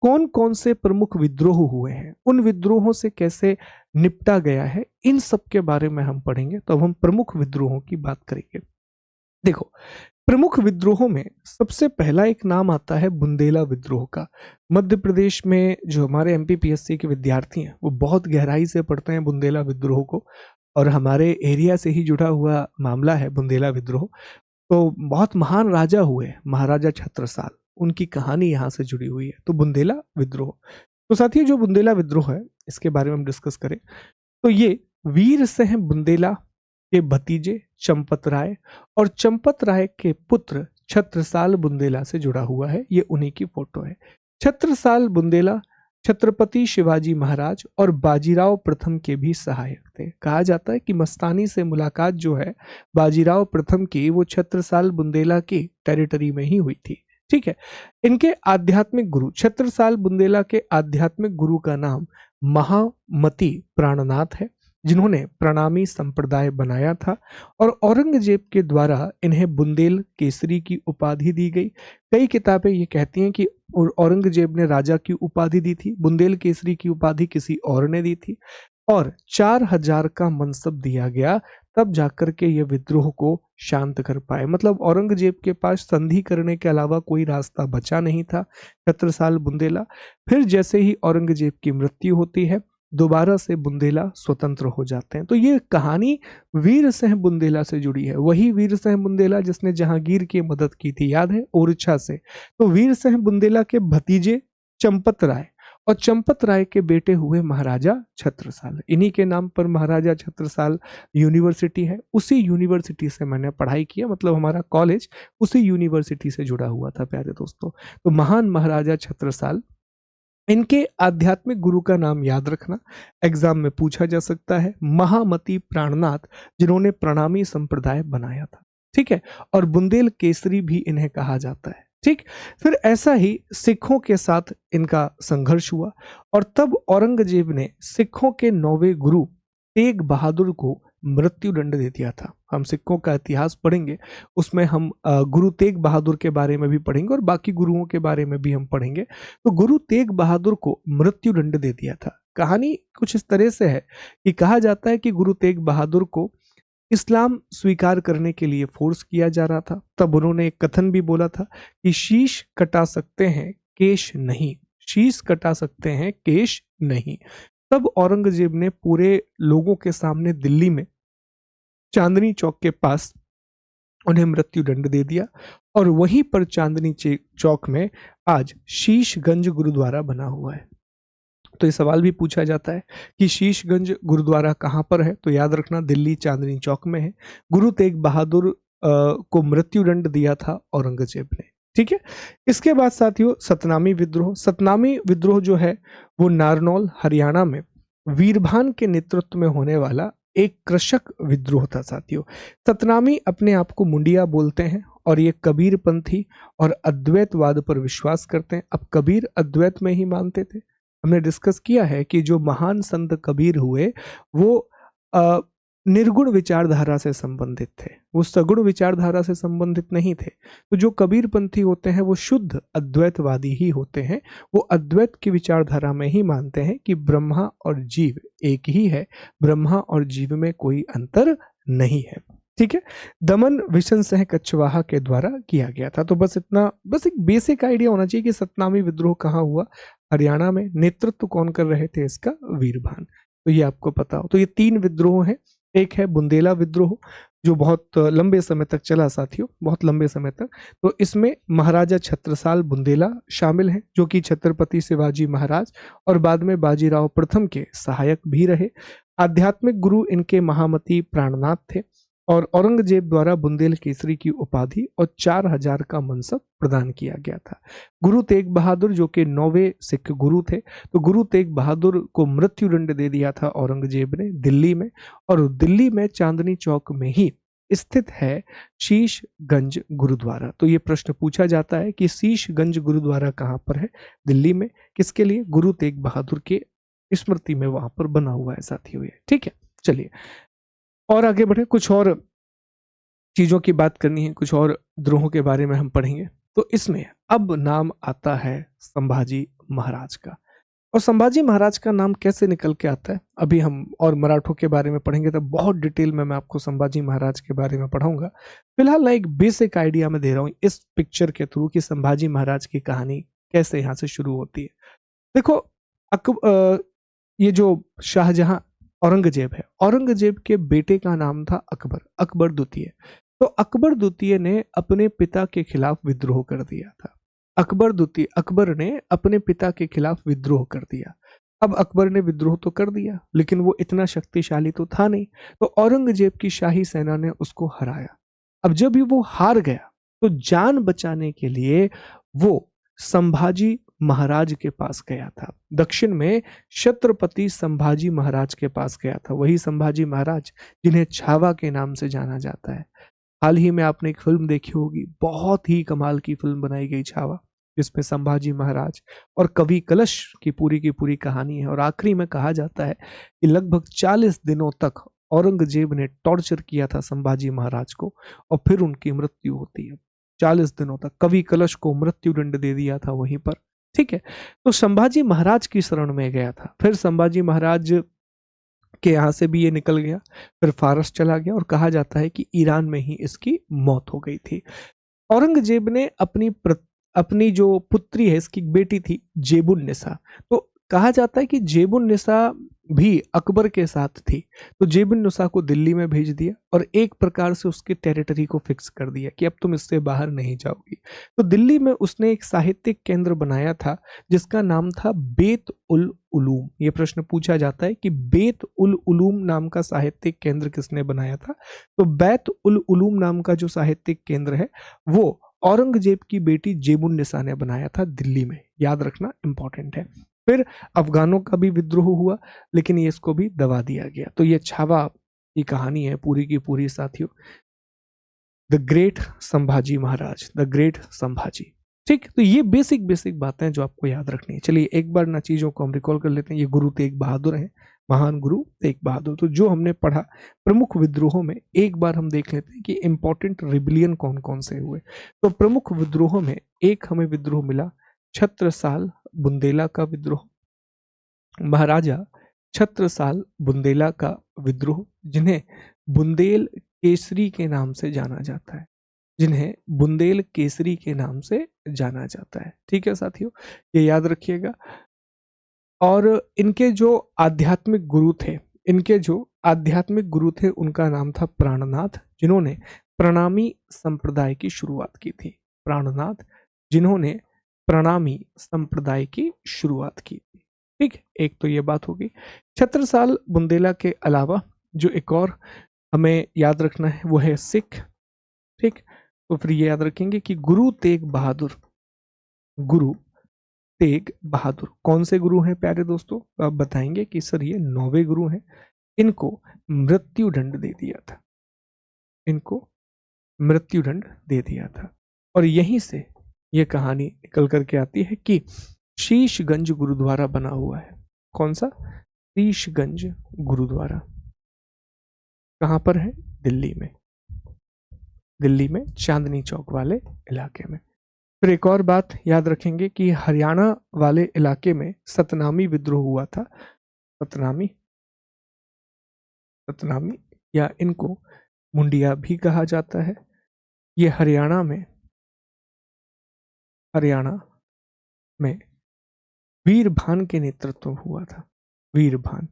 कौन कौन से प्रमुख विद्रोह हुए हैं, उन विद्रोहों से कैसे निपटा गया है, इन सब के बारे में हम पढ़ेंगे। तो अब हम प्रमुख विद्रोहों की बात करेंगे। देखो, प्रमुख विद्रोहों में सबसे पहला एक नाम आता है बुंदेला विद्रोह का। मध्य प्रदेश में जो हमारे एमपीपीएससी के विद्यार्थी हैं वो बहुत गहराई से पढ़ते हैं बुंदेला विद्रोह को, और हमारे एरिया से ही जुड़ा हुआ मामला है बुंदेला विद्रोह। तो बहुत महान राजा हुए महाराजा छत्रसाल, उनकी कहानी यहाँ से जुड़ी हुई है। तो बुंदेला विद्रोह, तो साथियों जो बुंदेला विद्रोह है इसके बारे में हम डिस्कस करें तो ये वीर सिंह बुंदेला के भतीजे चंपत राय और चंपत राय के पुत्र छत्रसाल बुंदेला से जुड़ा हुआ है। ये उन्हीं की फोटो है। छत्रसाल बुंदेला छत्रपति शिवाजी महाराज और बाजीराव प्रथम के भी सहायक थे। कहा जाता है कि मस्तानी से मुलाकात जो है बाजीराव प्रथम की, वो छत्रसाल बुंदेला की टेरिटरी में ही हुई थी। ठीक है, इनके आध्यात्मिक गुरु, छत्रसाल बुंदेला के आध्यात्मिक गुरु का नाम महामती प्राणनाथ है, जिन्होंने प्रणामी संप्रदाय बनाया था, और औरंगजेब के द्वारा इन्हें बुंदेल केसरी की उपाधि दी गई। कई किताबें ये कहती हैं कि औरंगजेब ने राजा की उपाधि दी थी, बुंदेल केसरी की उपाधि किसी और ने दी थी, और 4000 का मनसब दिया गया, तब जाकर के ये विद्रोह को शांत कर पाए। मतलब औरंगजेब के पास संधि करने के अलावा कोई रास्ता बचा नहीं था। छत्रसाल बुंदेला, फिर जैसे ही औरंगजेब की मृत्यु होती है दोबारा से बुंदेला स्वतंत्र हो जाते हैं। तो ये कहानी वीर सिंह बुंदेला से जुड़ी है, वही वीर सिंह बुंदेला जिसने जहांगीर की मदद की थी, याद है, ओरछा से। तो वीर सिंह बुंदेला के भतीजे चंपत राय और चंपत राय के बेटे हुए महाराजा छत्रसाल। इन्हीं के नाम पर महाराजा छत्रसाल यूनिवर्सिटी है। उसी यूनिवर्सिटी से मैंने पढ़ाई किया, मतलब हमारा कॉलेज उसी यूनिवर्सिटी से जुड़ा हुआ था प्यारे दोस्तों। तो महान महाराजा छत्रसाल, इनके आध्यात्मिक गुरु का नाम याद रखना, एग्जाम में पूछा जा सकता है, महामती प्राणनाथ, जिन्होंने प्रणामी संप्रदाय बनाया था। ठीक है, और बुंदेल केसरी भी इन्हें कहा जाता है। ठीक, फिर ऐसा ही सिखों के साथ इनका संघर्ष हुआ और तब औरंगजेब ने सिखों के 9वें गुरु तेग बहादुर को मृत्यु दंड दे दिया था। हम सिखों का इतिहास पढ़ेंगे, उसमें हम गुरु तेग बहादुर के बारे में भी पढ़ेंगे और बाकी गुरुओं के बारे में भी हम पढ़ेंगे। तो गुरु तेग बहादुर को मृत्यु दंड दे दिया था। कहानी कुछ इस तरह से है कि कहा जाता है कि गुरु तेग बहादुर को इस्लाम स्वीकार करने के लिए फोर्स किया जा रहा था। तब उन्होंने एक कथन भी बोला था कि शीश कटा सकते हैं केश नहीं, शीश कटा सकते हैं केश नहीं। तब औरंगजेब ने पूरे लोगों के सामने दिल्ली में चांदनी चौक के पास उन्हें मृत्यु दंड दे दिया और वहीं पर चांदनी चौक में आज शीशगंज गुरुद्वारा बना हुआ है। तो ये सवाल भी पूछा जाता है कि शीशगंज गुरुद्वारा कहाँ पर है, तो याद रखना दिल्ली चांदनी चौक में है। गुरु तेग बहादुर को मृत्यु दंड दिया था औरंगजेब ने। ठीक है, इसके बाद साथियों सतनामी विद्रोह। सतनामी विद्रोह जो है वो नारनौल हरियाणा में वीरभान के नेतृत्व में होने वाला एक कृषक विद्रोह था साथियों। सतनामी अपने आप को मुंडिया बोलते हैं और ये कबीरपंथी और अद्वैतवाद पर विश्वास करते हैं। अब कबीर अद्वैत में ही मानते थे। हमने डिस्कस किया है कि जो महान संत कबीर हुए वो निर्गुण विचारधारा से संबंधित थे, वो सगुण विचारधारा से संबंधित नहीं थे। तो जो कबीरपंथी होते हैं वो शुद्ध अद्वैतवादी ही होते हैं। वो अद्वैत की विचारधारा में ही मानते हैं कि ब्रह्मा और जीव एक ही है, ब्रह्मा और जीव में कोई अंतर नहीं है। ठीक है, दमन विशन सिंह कछवाहा के द्वारा किया गया था। तो बस इतना, बस एक बेसिक आइडिया होना चाहिए कि सतनामी विद्रोह कहाँ हुआ, हरियाणा में। नेतृत्व कौन कर रहे थे इसका, वीरभान। तो ये आपको पता हो। तो ये 3 विद्रोह हैं। एक है बुंदेला विद्रोह जो बहुत लंबे समय तक चला साथियों, बहुत लंबे समय तक। तो इसमें महाराजा छत्रसाल बुंदेला शामिल हैं, जो कि छत्रपति शिवाजी महाराज और बाद में बाजीराव प्रथम के सहायक भी रहे। आध्यात्मिक गुरु इनके महामती प्राणनाथ थे और औरंगजेब द्वारा बुंदेल केसरी की उपाधि और 4000 का मनसब प्रदान किया गया था। गुरु तेग बहादुर जो कि 9वें सिख गुरु थे, तो गुरु तेग बहादुर को मृत्यु दंड दे दिया था औरंगजेब ने दिल्ली में, और दिल्ली में चांदनी चौक में ही स्थित है शीशगंज गुरुद्वारा। तो ये प्रश्न पूछा जाता है कि शीशगंज गुरुद्वारा कहाँ पर है, दिल्ली में। किसके लिए, गुरु तेग बहादुर के स्मृति में वहां पर बना हुआ है साथियों ये। ठीक है, चलिए और आगे बढ़े, कुछ और चीजों की बात करनी है, कुछ और विद्रोहों के बारे में हम पढ़ेंगे। तो इसमें अब नाम आता है संभाजी महाराज का। और संभाजी महाराज का नाम कैसे निकल के आता है, अभी हम और मराठों के बारे में पढ़ेंगे तो बहुत डिटेल में मैं आपको संभाजी महाराज के बारे में पढ़ाऊंगा। फिलहाल मैं एक बेसिक आइडिया में दे रहा हूँ इस पिक्चर के थ्रू कि संभाजी महाराज की कहानी कैसे यहाँ से शुरू होती है। देखो ये जो शाहजहां औरंगजेब है, औरंगजेब के बेटे का नाम था अकबर, अकबर द्वितीय। तो अकबर द्वितीय ने अपने पिता के खिलाफ विद्रोह कर दिया था। अकबर ने अपने पिता के खिलाफ विद्रोह कर दिया। अब अकबर ने विद्रोह तो कर दिया लेकिन वो इतना शक्तिशाली तो था नहीं, तो औरंगजेब की शाही सेना ने उसको हराया। अब जब वो हार गया तो जान बचाने के लिए वो संभाजी महाराज के पास गया था। दक्षिण में छत्रपति संभाजी महाराज के पास गया था, वही संभाजी महाराज जिन्हें छावा के नाम से जाना जाता है। हाल ही में आपने एक फिल्म देखी होगी, बहुत ही कमाल की फिल्म बनाई गई छावा, जिसमें संभाजी महाराज और कवि कलश की पूरी कहानी है। और आखिरी में कहा जाता है कि लगभग 40 दिनों तक औरंगजेब ने टॉर्चर किया था संभाजी महाराज को और फिर उनकी मृत्यु होती है। 40 दिनों तक कवि कलश को मृत्यु दंड दे दिया था वहीं पर। ठीक है, तो संभाजी महाराज की शरण में गया था। फिर संभाजी महाराज के यहाँ से भी ये निकल गया, फिर फारस चला गया और कहा जाता है कि ईरान में ही इसकी मौत हो गई थी। औरंगजेब ने अपनी जो पुत्री है, इसकी बेटी थी जेबुन निसा, तो कहा जाता है कि जेबुन निसा भी अकबर के साथ थी, तो जेबुन नुसा को दिल्ली में भेज दिया और एक प्रकार से उसके टेरिटरी को फिक्स कर दिया कि अब तुम इससे बाहर नहीं जाओगी। तो दिल्ली में उसने एक साहित्यिक केंद्र बनाया था जिसका नाम था बेत उल उलूम। ये प्रश्न पूछा जाता है कि बेत उल उलूम नाम का साहित्यिक केंद्र किसने बनाया था? तो बैत उल उलूम नाम का जो साहित्यिक केंद्र है वो औरंगजेब की बेटी जेबुन निसा ने बनाया था दिल्ली में। याद रखना इंपॉर्टेंट है। फिर अफगानों का भी विद्रोह हुआ, लेकिन ये इसको भी दबा दिया गया। तो ये छावा की कहानी है पूरी की पूरी साथियों। The great Sambhaji Maharaj, the great Sambhaji. ठीक, तो ये बेसिक बेसिक बातें जो आपको याद रखनी है। चलिए एक बार ना चीजों को हम रिकॉल कर लेते हैं। ये गुरु तेग बहादुर हैं, महान गुरु तेग बहादुर। तो जो हमने पढ़ा प्रमुख विद्रोहों में, एक बार हम देख लेते हैं कि इंपॉर्टेंट रिबिलियन कौन कौन से हुए। तो प्रमुख विद्रोहों में एक हमें विद्रोह मिला छत्रसाल बुंदेला का विद्रोह, महाराजा छत्रसाल बुंदेला का विद्रोह, जिन्हें बुंदेल केसरी के नाम से जाना जाता है, जिन्हें बुंदेल केसरी के नाम से जाना जाता है। ठीक है साथियों, ये याद रखिएगा। और इनके जो आध्यात्मिक गुरु थे, इनके जो आध्यात्मिक गुरु थे उनका नाम था प्राणनाथ, जिन्होंने प्रणामी संप्रदाय की शुरुआत की थी। प्राणनाथ, जिन्होंने प्रणामी संप्रदाय की शुरुआत की थी। ठीक, एक तो ये बात होगी। छत्रसाल बुंदेला के अलावा जो एक और हमें याद रखना है वो है सिख। ठीक, तो फिर ये याद रखेंगे कि गुरु तेग बहादुर, गुरु तेग बहादुर कौन से गुरु हैं प्यारे दोस्तों? तो आप बताएंगे कि सर ये 9वें गुरु हैं। इनको मृत्यु दंड दे दिया था, इनको मृत्यु दंड दे दिया था। और यहीं से ये कहानी निकल करके आती है कि शीशगंज गुरुद्वारा बना हुआ है। कौन सा? शीशगंज गुरुद्वारा कहाँ पर है? दिल्ली में, दिल्ली में चांदनी चौक वाले इलाके में। फिर एक और बात याद रखेंगे कि हरियाणा वाले इलाके में सतनामी विद्रोह हुआ था। सतनामी, सतनामी या इनको मुंडिया भी कहा जाता है। ये हरियाणा में, हरियाणा में वीरभान के नेतृत्व में हुआ था, वीरभान।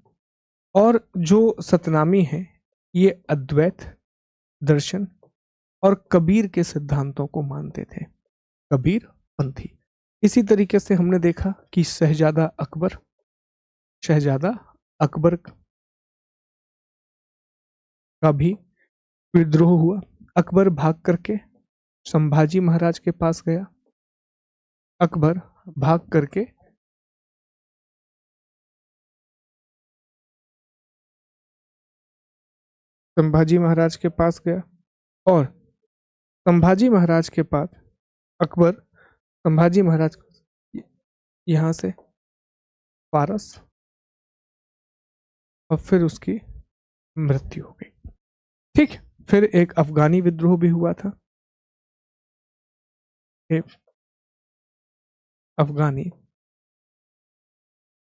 और जो सतनामी है ये अद्वैत दर्शन और कबीर के सिद्धांतों को मानते थे, कबीर पंथी। इसी तरीके से हमने देखा कि शहजादा अकबर, शहजादा अकबर का भी विद्रोह हुआ। अकबर भाग करके संभाजी महाराज के पास गया। अकबर भाग करके संभाजी महाराज के पास गया और संभाजी महाराज के पास अकबर, संभाजी महाराज यहां से पारस और फिर उसकी मृत्यु हो गई। ठीक, फिर एक अफगानी विद्रोह भी हुआ था, एक अफगानी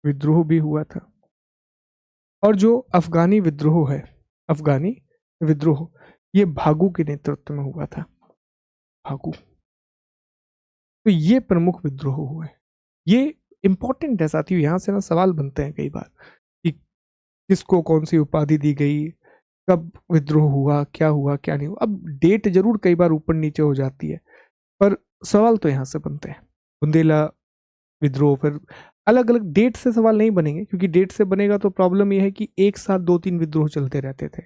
विद्रोह भी हुआ था। और जो अफगानी विद्रोह है, अफगानी विद्रोह, ये भागू के नेतृत्व में हुआ था, भागू। तो ये प्रमुख विद्रोह हुए। ये इंपॉर्टेंट है साथियों, यहां से ना सवाल बनते हैं कई बार कि किसको कौन सी उपाधि दी गई, कब विद्रोह हुआ, क्या हुआ क्या नहीं हुआ। अब डेट जरूर कई बार ऊपर नीचे हो जाती है, पर सवाल तो यहां से बनते हैं। बुंदेला विद्रोह, फिर अलग अलग डेट से सवाल नहीं बनेंगे, क्योंकि डेट से बनेगा तो प्रॉब्लम यह है कि एक साथ 2-3 विद्रोह चलते रहते थे।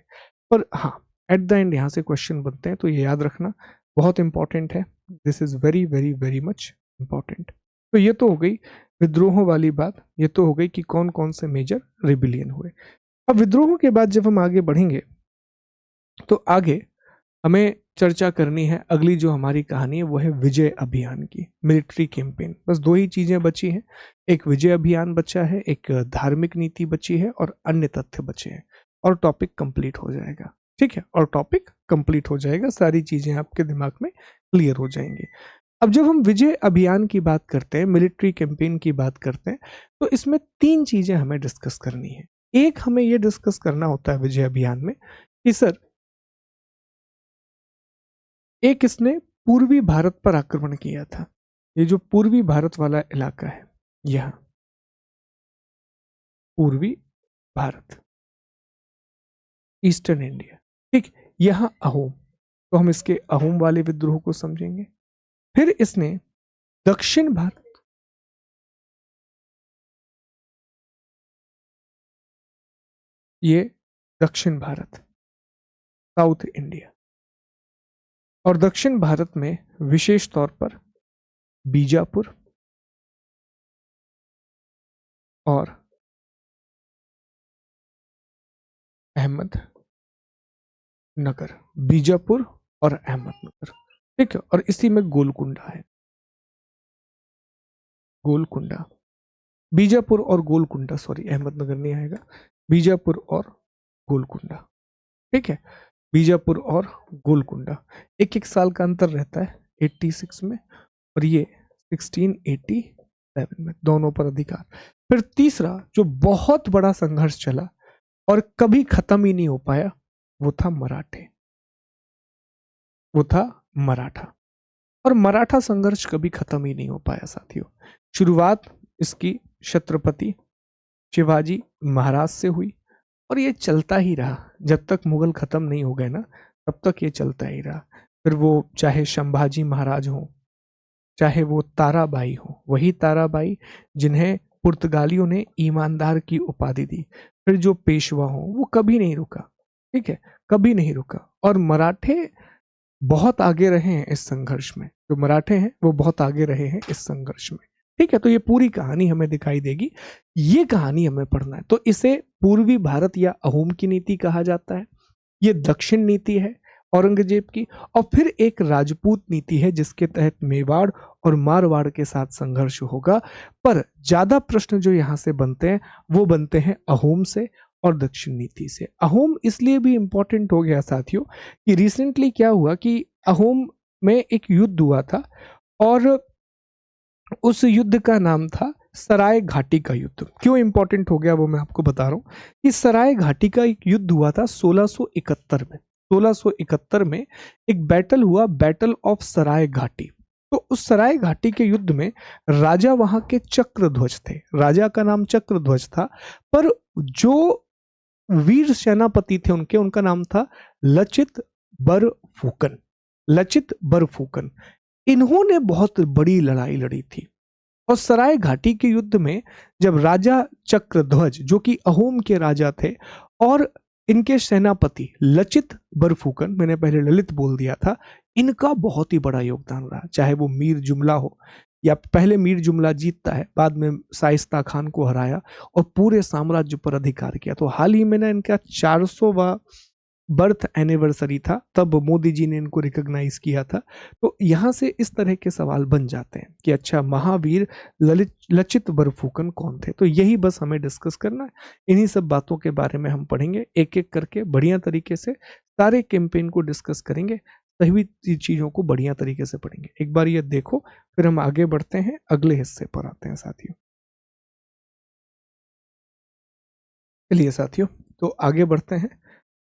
पर हाँ, एट द एंड यहाँ से क्वेश्चन बनते हैं, तो ये याद रखना बहुत इंपॉर्टेंट है। This is very very very much important. तो ये तो हो गई विद्रोहों वाली बात, ये तो हो गई कि कौन कौन से मेजर रिबिलियन हुए। अब विद्रोहों के बाद जब हम आगे बढ़ेंगे तो आगे हमें चर्चा करनी है, अगली जो हमारी कहानी है वो है विजय अभियान की, मिलिट्री कैंपेन। बस 2 ही चीजें बची हैं, एक विजय अभियान बचा है, एक धार्मिक नीति बची है और अन्य तथ्य बचे हैं, और टॉपिक कंप्लीट हो जाएगा। ठीक है, और टॉपिक कंप्लीट हो जाएगा, सारी चीजें आपके दिमाग में क्लियर हो जाएंगी। अब जब हम विजय अभियान की बात करते हैं, मिलिट्री कैंपेन की बात करते हैं, तो इसमें 3 चीजें हमें डिस्कस करनी है। एक, हमें यह डिस्कस करना होता है विजय अभियान में कि सर एक इसने पूर्वी भारत पर आक्रमण किया था। ये जो पूर्वी भारत वाला इलाका है, यह पूर्वी भारत, ईस्टर्न इंडिया। ठीक, यहां अहोम, तो हम इसके अहोम वाले विद्रोह को समझेंगे। फिर इसने दक्षिण भारत, ये दक्षिण भारत, साउथ इंडिया, और दक्षिण भारत में विशेष तौर पर बीजापुर और अहमदनगर, बीजापुर और अहमदनगर। ठीक है, और इसी में गोलकुंडा है, गोलकुंडा, बीजापुर और गोलकुंडा, सॉरी अहमदनगर नहीं आएगा, बीजापुर और गोलकुंडा। ठीक है, बीजापुर और गोलकुंडा, एक एक साल का अंतर रहता है, 86 में और ये 1687 में, दोनों पर अधिकार। फिर तीसरा जो बहुत बड़ा संघर्ष चला और कभी खत्म ही नहीं हो पाया, वो था मराठे, वो था मराठा। और मराठा संघर्ष कभी खत्म ही नहीं हो पाया साथियों। शुरुआत इसकी छत्रपति शिवाजी महाराज से हुई और ये चलता ही रहा जब तक मुगल खत्म नहीं हो गए ना, तब तक ये चलता ही रहा। फिर वो चाहे संभाजी महाराज हो, चाहे वो ताराबाई हो, वही ताराबाई जिन्हें पुर्तगालियों ने ईमानदार की उपाधि दी, फिर जो पेशवा हो, वो कभी नहीं रुका। ठीक है, कभी नहीं रुका। और मराठे बहुत आगे रहे हैं इस संघर्ष में, जो मराठे हैं वो बहुत आगे रहे हैं इस संघर्ष में। ठीक है, तो ये पूरी कहानी हमें दिखाई देगी, ये कहानी हमें पढ़ना है। तो इसे पूर्वी भारत या अहोम की नीति कहा जाता है, ये दक्षिण नीति है औरंगजेब की। और फिर एक राजपूत नीति है जिसके तहत मेवाड़ और मारवाड़ के साथ संघर्ष होगा। पर ज्यादा प्रश्न जो यहाँ से बनते हैं वो बनते हैं अहोम से और दक्षिण नीति से। अहोम इसलिए भी इंपॉर्टेंट हो गया साथियों कि रिसेंटली क्या हुआ कि अहोम में एक युद्ध हुआ था और उस युद्ध का नाम था सराय घाटी का युद्ध। क्यों इंपॉर्टेंट हो गया वो मैं आपको बता रहा हूं कि सराय घाटी का एक युद्ध हुआ था 1671 में। 1671 में एक बैटल हुआ, बैटल ऑफ सराय घाटी। तो उस सराय घाटी के युद्ध में राजा वहां के चक्रध्वज थे, राजा का नाम चक्रध्वज था, पर जो वीर सेनापति थे उनके, उनका नाम था लचित बरफुकन, लचित बरफुकन। इन्होंने बहुत बड़ी लड़ाई लड़ी थी और सराय घाटी के युद्ध में जब राजा चक्रध्वज जो कि अहोम के राजा थे और इनके सेनापति लचित बरफुकन, मैंने पहले ललित बोल दिया था, इनका बहुत ही बड़ा योगदान रहा। चाहे वो मीर जुमला हो, या पहले मीर जुमला जीतता है, बाद में शाइस्ता खान को हराया और पूरे साम्राज्य पर अधिकार किया। तो हाल ही में ना इनका 400वां बर्थ एनिवर्सरी था, तब मोदी जी ने इनको रिकॉग्नाइज किया था। तो यहां से इस तरह के सवाल बन जाते हैं कि अच्छा महावीर लचित बरफुकन कौन थे। तो यही बस हमें डिस्कस करना है, इन्हीं सब बातों के बारे में हम पढ़ेंगे, एक एक करके बढ़िया तरीके से सारे कैंपेन को डिस्कस करेंगे, सभी चीजों को बढ़िया तरीके से पढ़ेंगे। एक बार ये देखो, फिर हम आगे बढ़ते हैं, अगले हिस्से पर आते हैं साथियों। चलिए साथियों, तो आगे बढ़ते हैं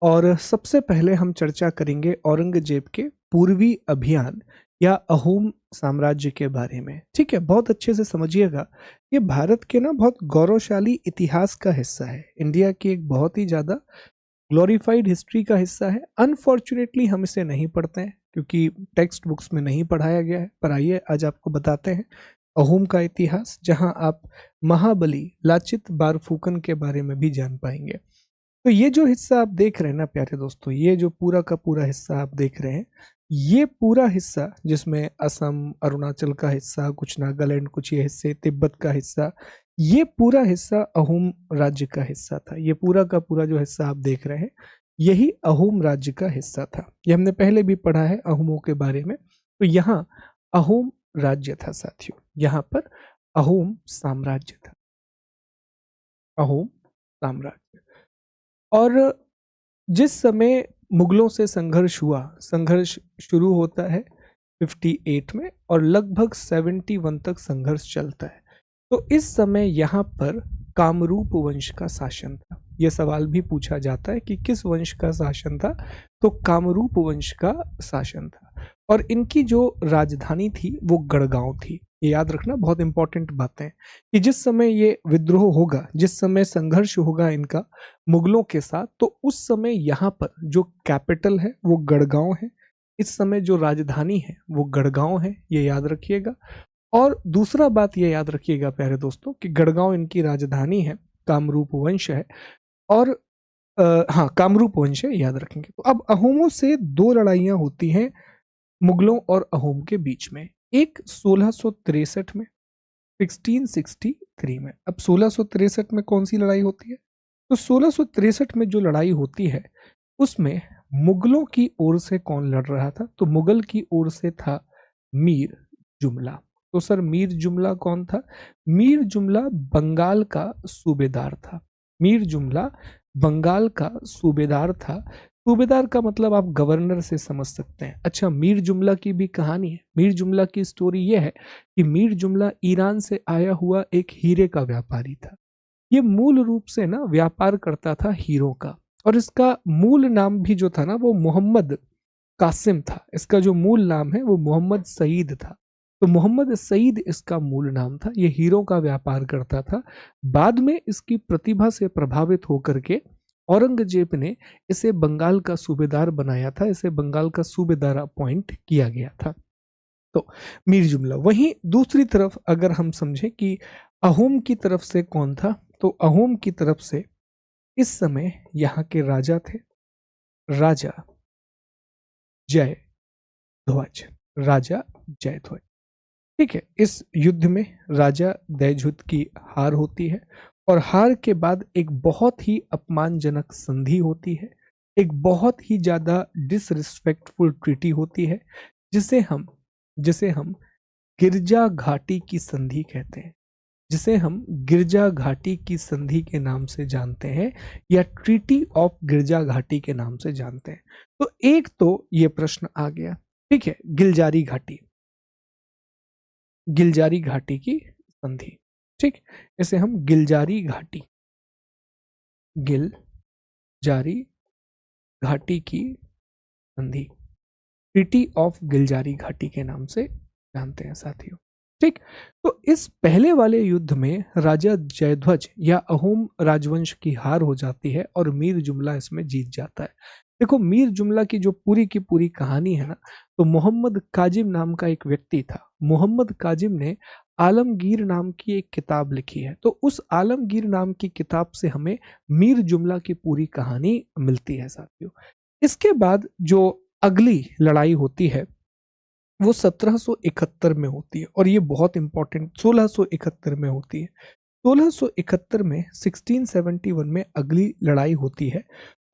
और सबसे पहले हम चर्चा करेंगे औरंगजेब के पूर्वी अभियान या अहोम साम्राज्य के बारे में। ठीक है, बहुत अच्छे से समझिएगा, ये भारत के ना बहुत गौरवशाली इतिहास का हिस्सा है, इंडिया की एक बहुत ही ज्यादा ग्लोरीफाइड हिस्ट्री का हिस्सा है। अनफॉर्चुनेटली हम इसे नहीं पढ़ते हैं क्योंकि टेक्स्ट बुक्स में नहीं पढ़ाया गया है, पर आइए आज आपको बताते हैं अहोम का इतिहास, जहां आप महाबली लाचित बारफुकन के बारे में भी जान पाएंगे। तो ये जो हिस्सा आप देख रहे हैं ना प्यारे दोस्तों, ये जो पूरा का पूरा हिस्सा आप देख रहे हैं, ये पूरा हिस्सा जिसमें असम, अरुणाचल का हिस्सा, कुछ नागालैंड, कुछ ये हिस्से तिब्बत का हिस्सा, ये पूरा हिस्सा अहोम राज्य का हिस्सा था। ये पूरा का पूरा जो हिस्सा आप देख रहे हैं, यही अहोम राज्य का हिस्सा था। ये हमने पहले भी पढ़ा है अहोमों के बारे में। तो यहाँ अहोम राज्य था साथियों, यहाँ पर अहोम साम्राज्य था, अहोम साम्राज्य। और जिस समय मुगलों से संघर्ष हुआ, संघर्ष शुरू होता है 58 में और लगभग 71 तक संघर्ष चलता है। तो इस समय यहाँ पर कामरूप वंश का शासन था। यह सवाल भी पूछा जाता है कि किस वंश का शासन था, तो कामरूप वंश का शासन था। और इनकी जो राजधानी थी वो गढ़गांव थी। ये याद रखना, बहुत इंपॉर्टेंट बातें हैं कि जिस समय ये विद्रोह होगा, जिस समय संघर्ष होगा इनका मुगलों के साथ, तो उस समय यहाँ पर जो कैपिटल है वो गढ़गांव है। इस समय जो राजधानी है वो गढ़गांव है, ये याद रखिएगा। और दूसरा बात ये याद रखिएगा प्यारे दोस्तों कि गढ़गांव इनकी राजधानी है, कामरूप वंश है। और हाँ, कामरूप वंश है, याद रखेंगे। तो अब अहोमों से दो लड़ाइयां होती हैं मुगलों और अहोम के बीच में। एक 1663 में, 1663 में। अब 1663 में कौन सी लड़ाई होती है? तो 1663 में जो लड़ाई होती है उसमें मुगलों की ओर से कौन लड़ रहा था? तो मुगल की ओर से था मीर जुमला। तो सर मीर जुमला कौन था? मीर जुमला बंगाल का सूबेदार था। मीर जुमला बंगाल का सूबेदार था। सूबेदार का मतलब आप गवर्नर से समझ सकते हैं। अच्छा, मीर जुमला की भी कहानी है। मीर जुमला की स्टोरी यह है कि मीर जुमला ईरान से आया हुआ एक हीरे का व्यापारी था। ये मूल रूप से ना व्यापार करता था हीरों का, और इसका मूल नाम भी जो था ना वो मोहम्मद कासिम था। इसका जो मूल नाम है वो मोहम्मद सईद था। तो मोहम्मद सईद इसका मूल नाम था। ये हीरों का व्यापार करता था। बाद में इसकी प्रतिभा से प्रभावित होकर के औरंगजेब ने इसे बंगाल का सूबेदार बनाया था। इसे बंगाल का सूबेदार अपॉइंट किया गया था। तो मीर जुमला। वहीं दूसरी तरफ अगर हम समझें कि अहोम की तरफ से कौन था, तो अहोम की तरफ से इस समय यहाँ के राजा थे राजा जयध्वज। राजा जयध्वज, ठीक है। इस युद्ध में राजा जयध्वज की हार होती है, और हार के बाद एक बहुत ही अपमानजनक संधि होती है। एक बहुत ही ज्यादा डिसरिस्पेक्टफुल ट्रीटी होती है, जिसे हम गिरजा घाटी की संधि कहते हैं। जिसे हम गिरजा घाटी की संधि के नाम से जानते हैं, या ट्रीटी ऑफ गिरजा घाटी के नाम से जानते हैं। तो एक तो ये प्रश्न आ गया, ठीक है, गिलजारी घाटी की संधि, ठीक। इसे हम गिलजारी घाटी की संधि, ट्रीटी ऑफ गिलजारी घाटी के नाम से जानते हैं साथियों, ठीक। तो इस पहले वाले युद्ध में राजा जयध्वज या अहोम राजवंश की हार हो जाती है, और मीर जुमला इसमें जीत जाता है। देखो, मीर जुमला की जो पूरी की पूरी कहानी है ना, तो मोहम्मद काजिम नाम का एक व्यक्ति था। मोहम्मद काजिम ने आलमगीर नाम की एक किताब लिखी है। तो उस आलमगीर नाम की किताब से हमें मीर जुमला की पूरी कहानी मिलती है साथियों। इसके बाद जो अगली लड़ाई होती है वो 1771 में होती है, और ये बहुत इंपॉर्टेंट 1671 में होती है। 1671 में 1671 में अगली लड़ाई होती है,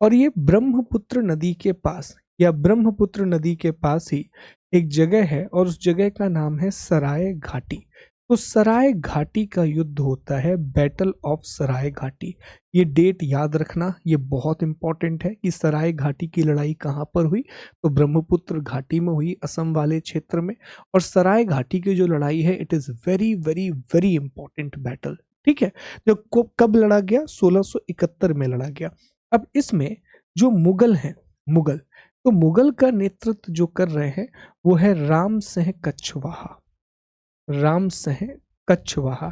और ये ब्रह्मपुत्र नदी के पास, या ब्रह्मपुत्र नदी के पास ही एक जगह है, और उस जगह का नाम है सराय घाटी। तो सराय घाटी का युद्ध होता है, बैटल ऑफ सराय घाटी। ये डेट याद रखना, ये बहुत इंपॉर्टेंट है कि सराय घाटी की लड़ाई कहाँ पर हुई। तो ब्रह्मपुत्र घाटी में हुई, असम वाले क्षेत्र में। और सराय घाटी की जो लड़ाई है, it is very very very important battle, ठीक है। जो कब लड़ा गया? 1671 में लड़ा गया। अब इसमें जो मुगल हैं, तो मुगल का नेतृत्व जो कर रहे हैं वो है राम सिंह कछवाहा। राम सिंह कछवाहा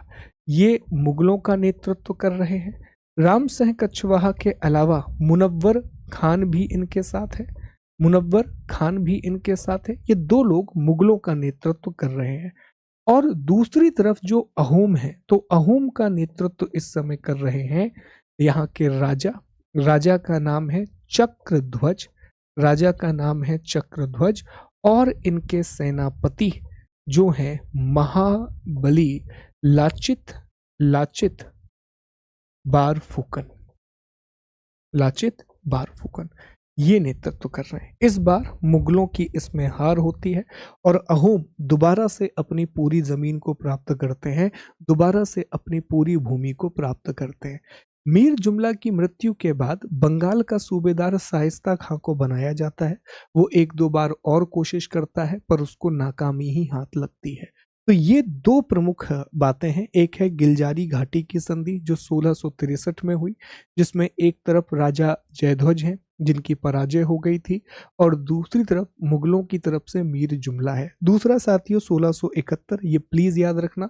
ये मुगलों का नेतृत्व कर रहे हैं। राम सिंह कछवाहा के अलावा मुनव्वर खान भी इनके साथ है। मुनव्वर खान भी इनके साथ है। ये दो लोग मुगलों का नेतृत्व कर रहे हैं। और दूसरी तरफ जो अहोम है, तो अहोम का नेतृत्व इस समय कर रहे हैं यहाँ के राजा का नाम है चक्रध्वज। राजा का नाम है चक्रध्वज, और इनके सेनापति जो है महाबली लाचित बारफुकन। ये नेतृत्व कर रहे हैं। इस बार मुगलों की इसमें हार होती है, और अहोम दोबारा से अपनी पूरी जमीन को प्राप्त करते हैं, दोबारा से अपनी पूरी भूमि को प्राप्त करते हैं। मीर जुमला की मृत्यु के बाद बंगाल का सूबेदार शाइस्ता खां को बनाया जाता है। वो एक दो बार और कोशिश करता है, पर उसको नाकामी ही हाथ लगती है। तो ये दो प्रमुख बातें हैं। एक है गिलजारी घाटी की संधि जो 1663 में हुई, जिसमें एक तरफ राजा जयध्वज हैं जिनकी पराजय हो गई थी, और दूसरी तरफ मुगलों की तरफ से मीर जुमला है। दूसरा साथियों 1671, ये प्लीज याद रखना।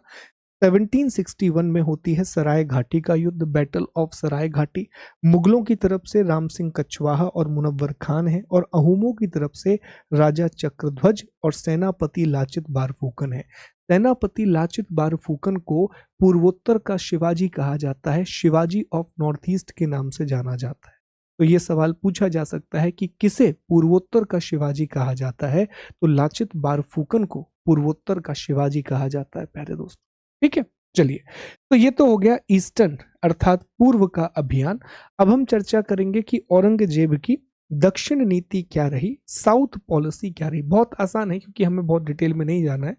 1761 में होती है सराय घाटी का युद्ध, बैटल ऑफ सराय घाटी। मुगलों की तरफ से राम सिंह कछवाहा और मुनव्वर खान है, और अहूमों की तरफ से राजा चक्रध्वज और सेनापति लाचित बारफूकन है। सेनापति लाचित बारफूकन को पूर्वोत्तर का शिवाजी कहा जाता है, शिवाजी ऑफ नॉर्थ ईस्ट के नाम से जाना जाता है। तो ये सवाल पूछा जा सकता है कि किसे पूर्वोत्तर का शिवाजी कहा जाता है, तो लाचित बारफूकन को पूर्वोत्तर का शिवाजी कहा जाता है प्यारे दोस्त। ठीक है, चलिए, तो ये तो हो गया ईस्टर्न अर्थात पूर्व का अभियान। अब हम चर्चा करेंगे कि औरंगजेब की दक्षिण नीति क्या रही, साउथ पॉलिसी क्या रही। बहुत आसान है क्योंकि हमें बहुत डिटेल में नहीं जाना है।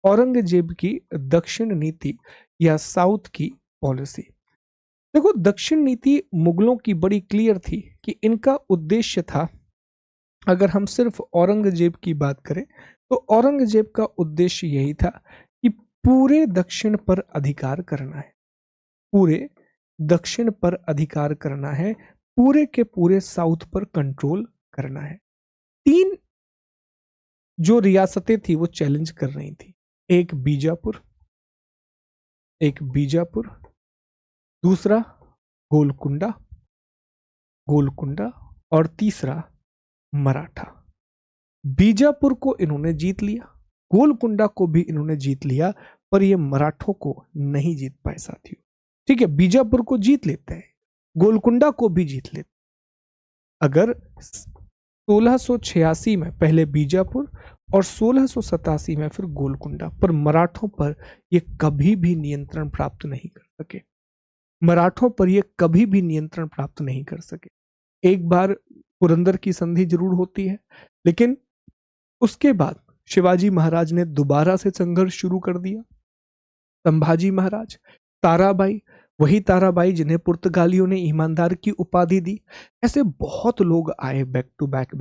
औरंगजेब की दक्षिण नीति या साउथ की पॉलिसी, देखो दक्षिण नीति मुगलों की बड़ी क्लियर थी कि इनका उद्देश्य था, अगर हम सिर्फ औरंगजेब की बात करें तो औरंगजेब का उद्देश्य यही था कि पूरे दक्षिण पर अधिकार करना है, पूरे दक्षिण पर अधिकार करना है, पूरे के पूरे साउथ पर कंट्रोल करना है। तीन जो रियासतें थी वो चैलेंज कर रही थी, एक बीजापुर, दूसरा गोलकुंडा और तीसरा मराठा। बीजापुर को इन्होंने जीत लिया, गोलकुंडा को भी इन्होंने जीत लिया, पर ये मराठों को नहीं जीत पाए साथियों। ठीक है, बीजापुर को जीत लेते हैं, गोलकुंडा को भी जीत लेते। अगर 1686 में पहले बीजापुर और 1687 में फिर गोलकुंडा, पर मराठों पर ये कभी भी नियंत्रण प्राप्त नहीं कर सके, मराठों पर ये कभी भी नियंत्रण प्राप्त नहीं कर सके। एक बार पुरंदर की संधि जरूर होती है, लेकिन उसके बाद शिवाजी महाराज ने दोबारा से संघर्ष शुरू कर दिया। संभाजी महाराज, ताराबाई, वही ताराबाई जिन्हें पुर्तगालियों ने ईमानदार की उपाधि दी, ऐसे बहुत लोग आए बैक टू बैक।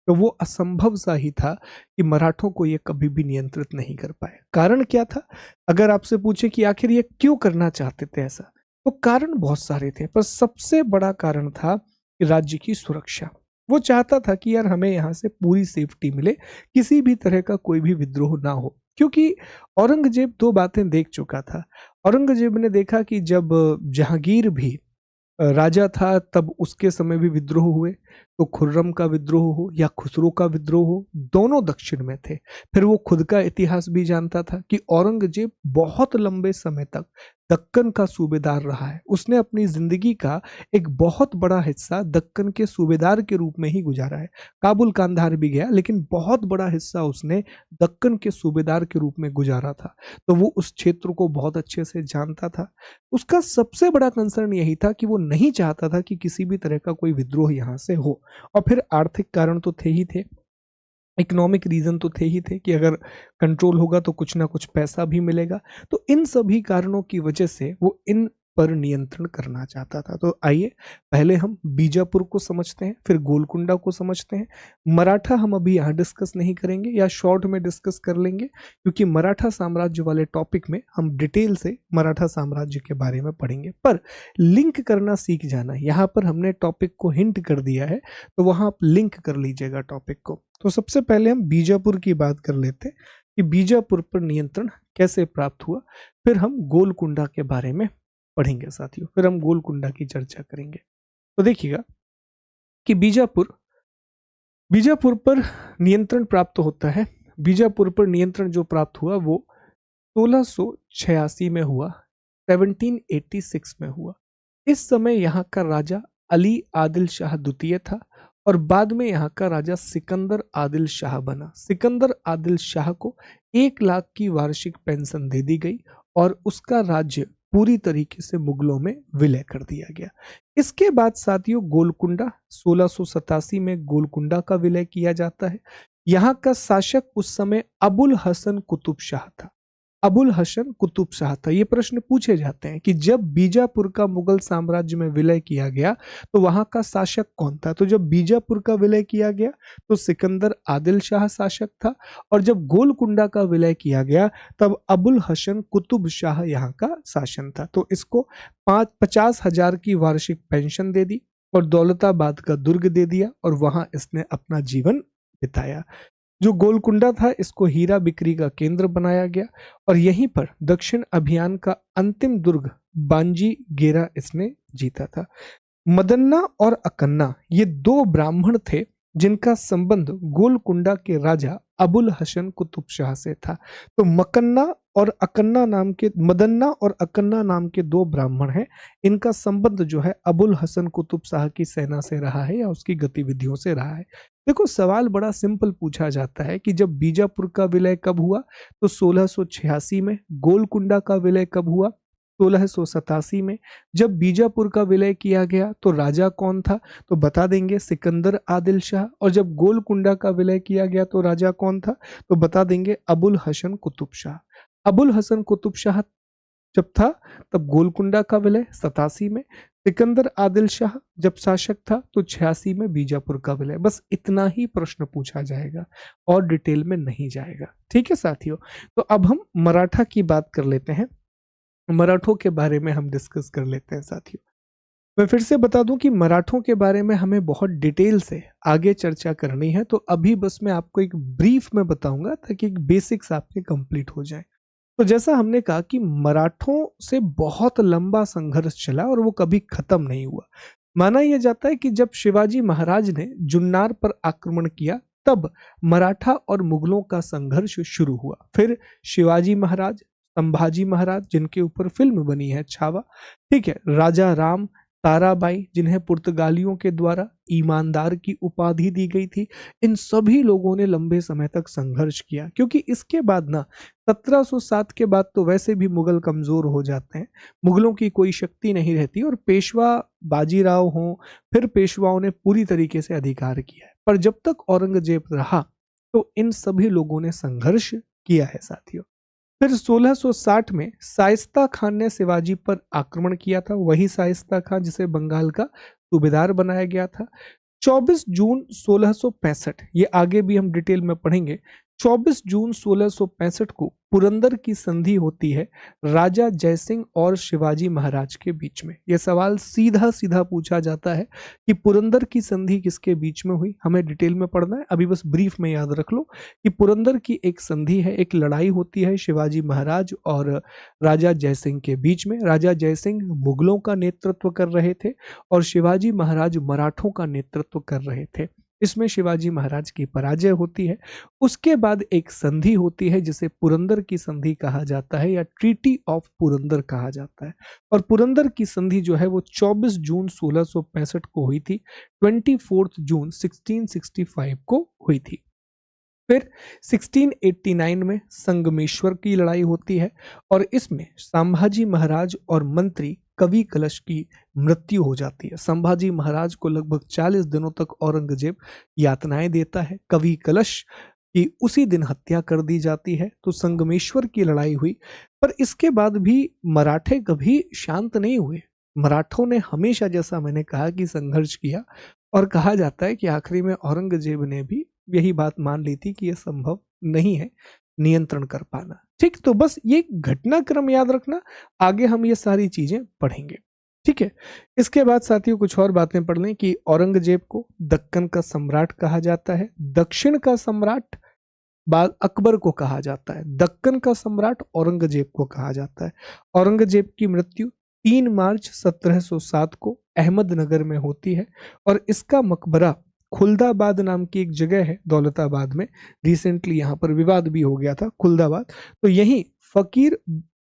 तो वो असंभव सा ही था कि मराठों को ये कभी भी नियंत्रित नहीं कर पाए। कारण क्या था? अगर आपसे पूछे कि आखिर ये क्यों करना चाहते थे ऐसा, तो कारण बहुत सारे थे, पर सबसे बड़ा कारण था कि राज्य की सुरक्षा। वो चाहता था कि यार हमें यहाँ से पूरी सेफ्टी मिले, किसी भी तरह का कोई भी विद्रोह ना हो, क्योंकि औरंगजेब दो बातें देख चुका था। औरंगजेब ने देखा कि जब जहांगीर भी राजा था तब उसके समय भी विद्रोह हुए, तो खुर्रम का विद्रोह हो या खुसरो का विद्रोह हो, दोनों दक्षिण में थे। फिर वो खुद का इतिहास भी जानता था कि औरंगजेब बहुत लंबे समय तक दक्कन का सूबेदार रहा है, उसने अपनी जिंदगी का एक बहुत बड़ा हिस्सा दक्कन के सूबेदार के रूप में ही गुजारा है। काबुल कांधार भी गया, लेकिन बहुत बड़ा हिस्सा उसने दक्कन के सूबेदार के रूप में गुजारा था, तो वो उस क्षेत्र को बहुत अच्छे से जानता था। उसका सबसे बड़ा कंसर्न यही था कि वो नहीं चाहता था कि किसी भी तरह का कोई विद्रोह यहाँ से हो। और फिर आर्थिक कारण तो थे ही थे, इकोनॉमिक रीजन तो थे ही थे कि अगर कंट्रोल होगा तो कुछ ना कुछ पैसा भी मिलेगा। तो इन सभी कारणों की वजह से वो इन पर नियंत्रण करना चाहता था। तो आइए पहले हम बीजापुर को समझते हैं, फिर गोलकुंडा को समझते हैं। मराठा हम अभी यहाँ डिस्कस नहीं करेंगे, या शॉर्ट में डिस्कस कर लेंगे, क्योंकि मराठा साम्राज्य वाले टॉपिक में हम डिटेल से मराठा साम्राज्य के बारे में पढ़ेंगे। पर लिंक करना सीख जाना, यहाँ पर हमने टॉपिक को हिंट कर दिया है, तो वहां आप लिंक कर लीजिएगा टॉपिक को। तो सबसे पहले हम बीजापुर की बात कर लेते हैं कि बीजापुर पर नियंत्रण कैसे प्राप्त हुआ, फिर हम गोलकुंडा के बारे में पढ़ेंगे साथियों, फिर हम गोलकुंडा की चर्चा करेंगे। तो देखिएगा कि बीजापुर पर नियंत्रण प्राप्त होता है। बीजापुर पर नियंत्रण जो प्राप्त हुआ वो 1686 में हुआ, 1786 में हुआ। इस समय यहाँ का राजा अली आदिल शाह द्वितीय था, और बाद में यहाँ का राजा सिकंदर आदिल शाह बना। सिकंदर आदिल शाह को 1 लाख की वार्षिक पेंशन दे दी गई, और उसका राज्य पूरी तरीके से मुगलों में विलय कर दिया गया। इसके बाद साथियों गोलकुंडा, 1687 में गोलकुंडा का विलय किया जाता है। यहाँ का शासक उस समय अबुल हसन कुतुब शाह था। अबुल हसन कुतुब शाह था। ये प्रश्न पूछे जाते हैं कि जब बीजापुर का मुगल साम्राज्य में विलय किया गया तो वहां का शासक कौन था? तो जब बीजापुर का विलय किया गया तो सिकंदर आदिल शाह शासक था, और जब गोलकुंडा का विलय किया गया तब अबुल हसन कुतुब शाह यहाँ का शासन था। तो इसको 50,000 की वार्षिक पेंशन दे दी, और दौलताबाद का दुर्ग दे दिया और वहां इसने अपना जीवन बिताया। जो गोलकुंडा था इसको हीरा बिक्री का केंद्र बनाया गया और यहीं पर दक्षिण अभियान का अंतिम दुर्ग बांजी गेरा इसने जीता था। मदन्ना और अकन्ना ये दो ब्राह्मण थे जिनका संबंध गोलकुंडा के राजा अबुल हसन कुतुब शाह से था। तो मदन्ना और अकन्ना नाम के दो ब्राह्मण हैं। इनका संबंध जो है अबुल हसन कुतुब शाह की सेना से रहा है या उसकी गतिविधियों से रहा है। देखो, सवाल बड़ा सिंपल पूछा जाता है कि जब बीजापुर का विलय कब हुआ, तो 1686 में। गोलकुंडा का विलय कब हुआ, 1687 में। जब बीजापुर का विलय किया गया तो राजा कौन था, तो बता देंगे सिकंदर आदिल शाह। और जब गोलकुंडा का विलय किया गया तो राजा कौन था, तो बता देंगे अबुल हसन कुतुब शाह। अबुल हसन कुतुब शाह जब था तब गोलकुंडा का विलय 87 में। सिकंदर आदिल शाह जब शासक था तो 86 में बीजापुर का विलय। बस इतना ही प्रश्न पूछा जाएगा और डिटेल में नहीं जाएगा। ठीक है साथियों, तो अब हम मराठा की बात कर लेते हैं। मराठों के बारे में हम डिस्कस कर लेते हैं साथियों। मैं फिर से बता दूं कि मराठों के बारे में हमें बहुत डिटेल से आगे चर्चा करनी है, तो अभी बस मैं आपको एक ब्रीफ में बताऊंगा ताकि बेसिक्स आपके कंप्लीट हो जाए। तो जैसा हमने कहा कि मराठों से बहुत लंबा संघर्ष चला और वो कभी खत्म नहीं हुआ। माना यह जाता है कि जब शिवाजी महाराज ने जुन्नार पर आक्रमण किया तब मराठा और मुगलों का संघर्ष शुरू हुआ। फिर शिवाजी महाराज, संभाजी महाराज जिनके ऊपर फिल्म बनी है छावा, ठीक है, राजा राम, ताराबाई जिन्हें पुर्तगालियों के द्वारा ईमानदार की उपाधि दी गई थी, इन सभी लोगों ने लंबे समय तक संघर्ष किया। क्योंकि इसके बाद ना 1707 के बाद तो वैसे भी मुगल कमजोर हो जाते हैं, मुगलों की कोई शक्ति नहीं रहती और पेशवा बाजीराव हों, फिर पेशवाओं ने पूरी तरीके से अधिकार किया है। पर जब तक औरंगजेब रहा तो इन सभी लोगों ने संघर्ष किया है साथियों। फिर 1660 में शाइस्ता खान ने शिवाजी पर आक्रमण किया था, वही शाइस्ता खान जिसे बंगाल का सूबेदार बनाया गया था। 24 जून 1665, ये आगे भी हम डिटेल में पढ़ेंगे, 24 जून 1665 को पुरंदर की संधि होती है राजा जयसिंह और शिवाजी महाराज के बीच में। यह सवाल सीधा सीधा पूछा जाता है कि पुरंदर की संधि किसके बीच में हुई, हमें डिटेल में पढ़ना है। अभी बस ब्रीफ में याद रख लो कि पुरंदर की एक संधि है, एक लड़ाई होती है शिवाजी महाराज और राजा जयसिंह के बीच में। राजा जयसिंह मुगलों का नेतृत्व कर रहे थे और शिवाजी महाराज मराठों का नेतृत्व कर रहे थे। इसमें शिवाजी महाराज की पराजय होती है। उसके बाद एक संधि होती है जिसे पुरंदर की संधि कहा जाता है या ट्रीटी ऑफ पुरंदर कहा जाता है। और पुरंदर की संधि जो है वो 24 जून 1665 को हुई थी, 24 जून 1665 को हुई थी। फिर 1689 में संगमेश्वर की लड़ाई होती है और इसमें संभाजी महाराज और मंत्री कवि कलश की मृत्यु हो जाती है। संभाजी महाराज को लगभग 40 दिनों तक औरंगजेब यातनाएं देता है। कवि कलश की उसी दिन हत्या कर दी जाती है। तो संगमेश्वर की लड़ाई हुई, पर इसके बाद भी मराठे कभी शांत नहीं हुए। मराठों ने हमेशा, जैसा मैंने कहा, कि संघर्ष किया और कहा जाता है कि आखिरी में औरंगजेब ने भी यही बात मान ली थी कि यह संभव नहीं है नियंत्रण कर पाना। ठीक, तो बस ये घटनाक्रम याद रखना, आगे हम ये सारी चीजें पढ़ेंगे। ठीक है, इसके बाद साथियों कुछ और बातें पढ़ लें कि औरंगजेब को दक्कन का सम्राट कहा जाता है, दक्षिण का सम्राट बाद अकबर को कहा जाता है, दक्कन का सम्राट औरंगजेब को कहा जाता है। औरंगजेब की मृत्यु 3 मार्च 1707 को अहमदनगर में होती है और इसका मकबरा खुलदाबाद नाम की एक जगह है दौलताबाद में। रिसेंटली यहाँ पर विवाद भी हो गया था खुलदाबाद, तो यही फकीर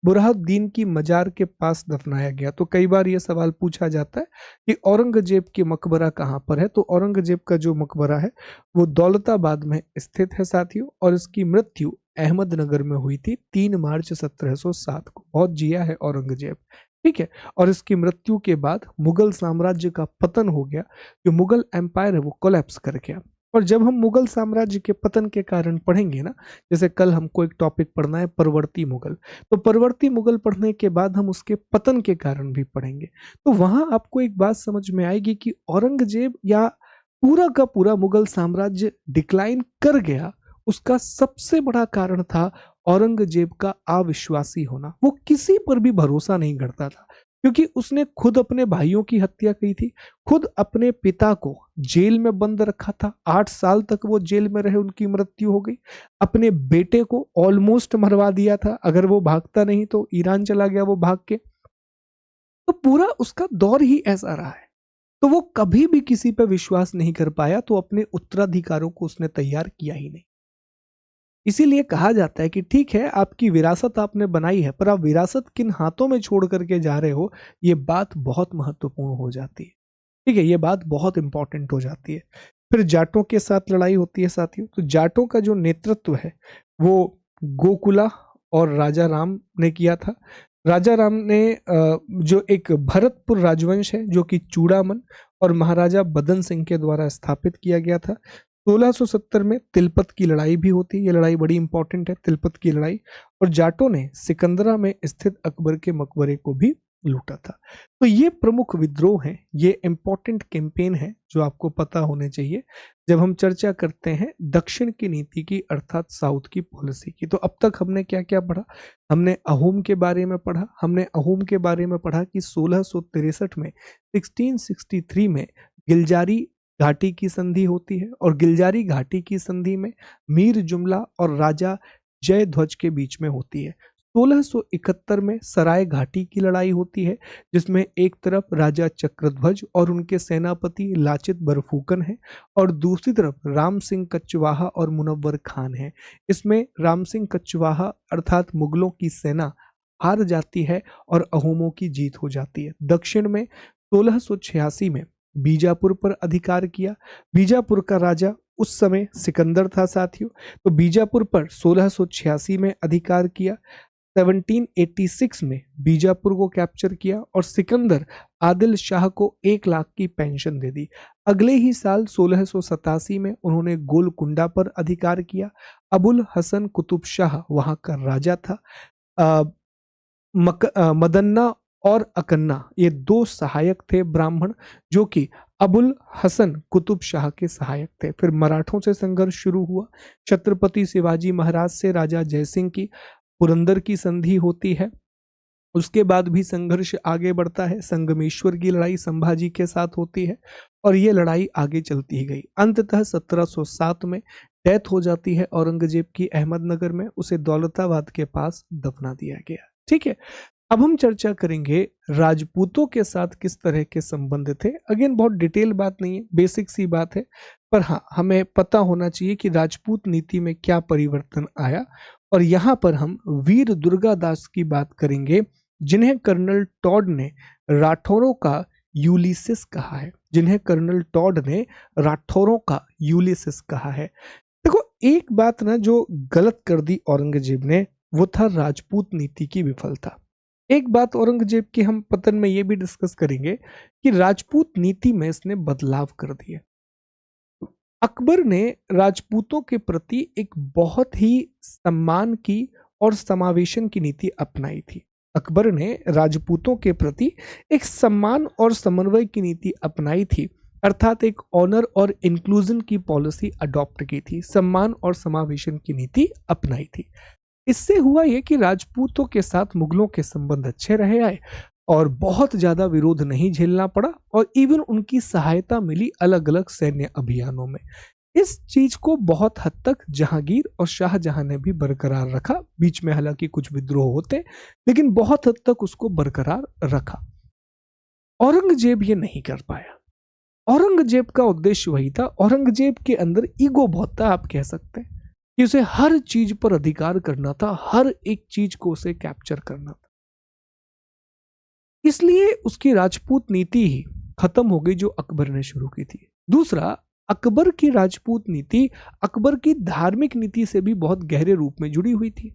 बुरहानुद्दीन की मजार के पास दफनाया गया। तो कई बार यह सवाल पूछा जाता है कि औरंगजेब की मकबरा कहाँ पर है, तो औरंगजेब का जो मकबरा है वो दौलताबाद में स्थित है साथियों, और इसकी मृत्यु अहमदनगर में हुई थी 3 मार्च 1707 को। बहुत जिया है औरंगजेब, ठीक है। और इसकी मृत्यु के बाद मुगल साम्राज्य का पतन हो गया, जो मुगल एम्पायर है वो कोलैप्स कर गया। और जब हम मुगल साम्राज्य के पतन के कारण पढ़ेंगे ना, जैसे कल हमको एक टॉपिक पढ़ना है परवर्ती मुगल, तो परवर्ती मुगल पढ़ने के बाद हम उसके पतन के कारण भी पढ़ेंगे। तो वहां आपको एक बात समझ में आएगी कि औरंगजेब या पूरा का पूरा मुगल साम्राज्य डिक्लाइन कर गया, उसका सबसे बड़ा कारण था औरंगजेब का अविश्वासी होना। वो किसी पर भी भरोसा नहीं करता था, क्योंकि उसने खुद अपने भाइयों की हत्या की थी, खुद अपने पिता को जेल में बंद रखा था, 8 साल तक वो जेल में रहे, उनकी मृत्यु हो गई। अपने बेटे को ऑलमोस्ट मरवा दिया था, अगर वो भागता नहीं तो ईरान चला गया वो भाग के। तो पूरा उसका दौर ही ऐसा रहा है। तो वो कभी भी किसी पर विश्वास नहीं कर पाया, तो अपने उत्तराधिकारों को उसने तैयार किया ही नहीं। इसीलिए कहा जाता है कि ठीक है, आपकी विरासत आपने बनाई है, पर आप विरासत किन हाथों में छोड़ करके जा रहे हो, ये बात बहुत महत्वपूर्ण हो जाती है। ठीक है, ये बात बहुत इंपॉर्टेंट हो जाती है। फिर जाटों के साथ लड़ाई होती है साथियों। तो जाटों का जो नेतृत्व है वो गोकुला और राजा राम ने किया था। राजा राम ने जो एक भरतपुर राजवंश है जो कि चूड़ामन और महाराजा बदन सिंह के द्वारा स्थापित किया गया था। 1670 में तिलपत की लड़ाई भी होती है। ये लड़ाई बड़ी इंपॉर्टेंट है, तिलपत की लड़ाई। और जाटों ने सिकंदरा में स्थित अकबर के मकबरे को भी लूटा था। तो ये प्रमुख विद्रोह हैं, ये इंपॉर्टेंट कैंपेन है जो आपको पता होने चाहिए जब हम चर्चा करते हैं दक्षिण की नीति की, अर्थात साउथ की पॉलिसी की। तो अब तक हमने क्या क्या पढ़ा? हमने अहोम के बारे में पढ़ा। हमने अहोम के बारे में पढ़ा कि 1663 में 1663 में गिलजारी घाटी की संधि होती है, और गिलजारी घाटी की संधि में मीर जुमला और राजा जयध्वज के बीच में होती है। 1671 में सराय घाटी की लड़ाई होती है, जिसमें एक तरफ राजा चक्रध्वज और उनके सेनापति लाचित बरफुकन हैं, और दूसरी तरफ राम सिंह कछवाहा और मुनव्वर खान हैं। इसमें राम सिंह कछवाहा अर्थात मुगलों की सेना हार जाती है और अहोमों की जीत हो जाती है। दक्षिण में 1686 में बीजापुर पर अधिकार किया। बीजापुर का राजा उस समय सिकंदर था साथियों। तो बीजापुर पर 1686 में अधिकार किया। 1786 में बीजापुर को कैप्चर किया और सिकंदर आदिल शाह को 1 लाख की पेंशन दे दी। अगले ही साल 1687 में उन्होंने गोलकुंडा पर अधिकार किया। अबुल हसन कुतुब शाह वहां का राजा था। मदन्ना और अकन्ना ये 2 सहायक थे ब्राह्मण, जो कि अबुल हसन कुतुब शाह के सहायक थे। फिर मराठों से संघर्ष शुरू हुआ। छत्रपति शिवाजी महाराज से राजा जयसिंह की पुरंदर की संधि होती है। उसके बाद भी संघर्ष आगे बढ़ता है। संगमेश्वर की लड़ाई संभाजी के साथ होती है और ये लड़ाई आगे चलती ही गई। अंततः 1707 में डेथ हो जाती है औरंगजेब की अहमदनगर में। उसे दौलताबाद के पास दफना दिया गया। ठीक है, अब हम चर्चा करेंगे राजपूतों के साथ किस तरह के संबंध थे। अगेन बहुत डिटेल बात नहीं है, बेसिक सी बात है, पर हाँ हमें पता होना चाहिए कि राजपूत नीति में क्या परिवर्तन आया। और यहाँ पर हम वीर दुर्गादास की बात करेंगे, जिन्हें कर्नल टॉड ने राठौरों का यूलिसिस कहा है। जिन्हें कर्नल टॉड ने राठौरों का यूलिसिस कहा है। देखो, एक बात ना जो गलत कर दी औरंगजेब ने, वो था राजपूत नीति की विफलता। एक बात औरंगजेब के हम पतन में ये भी डिस्कस करेंगे कि राजपूत नीति में इसने बदलाव कर दिए। अकबर ने राजपूतों के प्रति एक बहुत ही सम्मान की और समावेशन की नीति अपनाई थी। अकबर ने राजपूतों के प्रति एक सम्मान और समन्वय की नीति अपनाई थी, अर्थात एक ऑनर और इंक्लूजन की पॉलिसी अडॉप्ट की थी, सम्मान और समावेशन की नीति अपनाई थी। इससे हुआ यह कि राजपूतों के साथ मुगलों के संबंध अच्छे रहे आए और बहुत ज्यादा विरोध नहीं झेलना पड़ा, और इवन उनकी सहायता मिली अलग अलग सैन्य अभियानों में। इस चीज को बहुत हद तक जहांगीर और शाहजहां ने भी बरकरार रखा। बीच में हालांकि कुछ विद्रोह होते, लेकिन बहुत हद तक उसको बरकरार रखा। औरंगजेब ये नहीं कर पाया। औरंगजेब का उद्देश्य वही था। औरंगजेब के अंदर ईगो बहुत था, आप कह सकते हैं कि उसे हर चीज पर अधिकार करना था, हर एक चीज को उसे कैप्चर करना था। इसलिए उसकी राजपूत नीति ही खत्म हो गई जो अकबर ने शुरू की थी। दूसरा, अकबर की राजपूत नीति अकबर की धार्मिक नीति से भी बहुत गहरे रूप में जुड़ी हुई थी।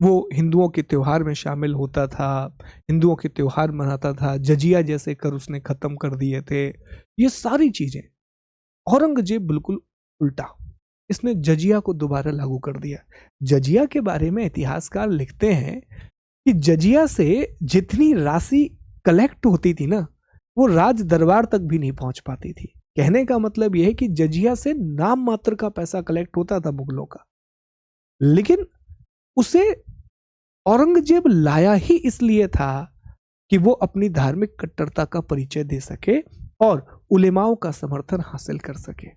वो हिंदुओं के त्योहार में शामिल होता था, हिंदुओं के त्योहार मनाता था, जजिया जैसे कर उसने खत्म कर दिए थे। ये सारी चीजें औरंगजेब बिल्कुल उल्टा, इसने जजिया को दोबारा लागू कर दिया। जजिया के बारे में इतिहासकार लिखते हैं कि जजिया से जितनी राशि कलेक्ट होती थी ना, वो राज दरबार तक भी नहीं पहुंच पाती थी। कहने का मतलब यह है कि जजिया से नाम मात्र का पैसा कलेक्ट होता था मुगलों का, लेकिन उसे औरंगजेब लाया ही इसलिए था कि वो अपनी धार्मिक कट्टरता का परिचय दे सके और उलेमाओं का समर्थन हासिल कर सके।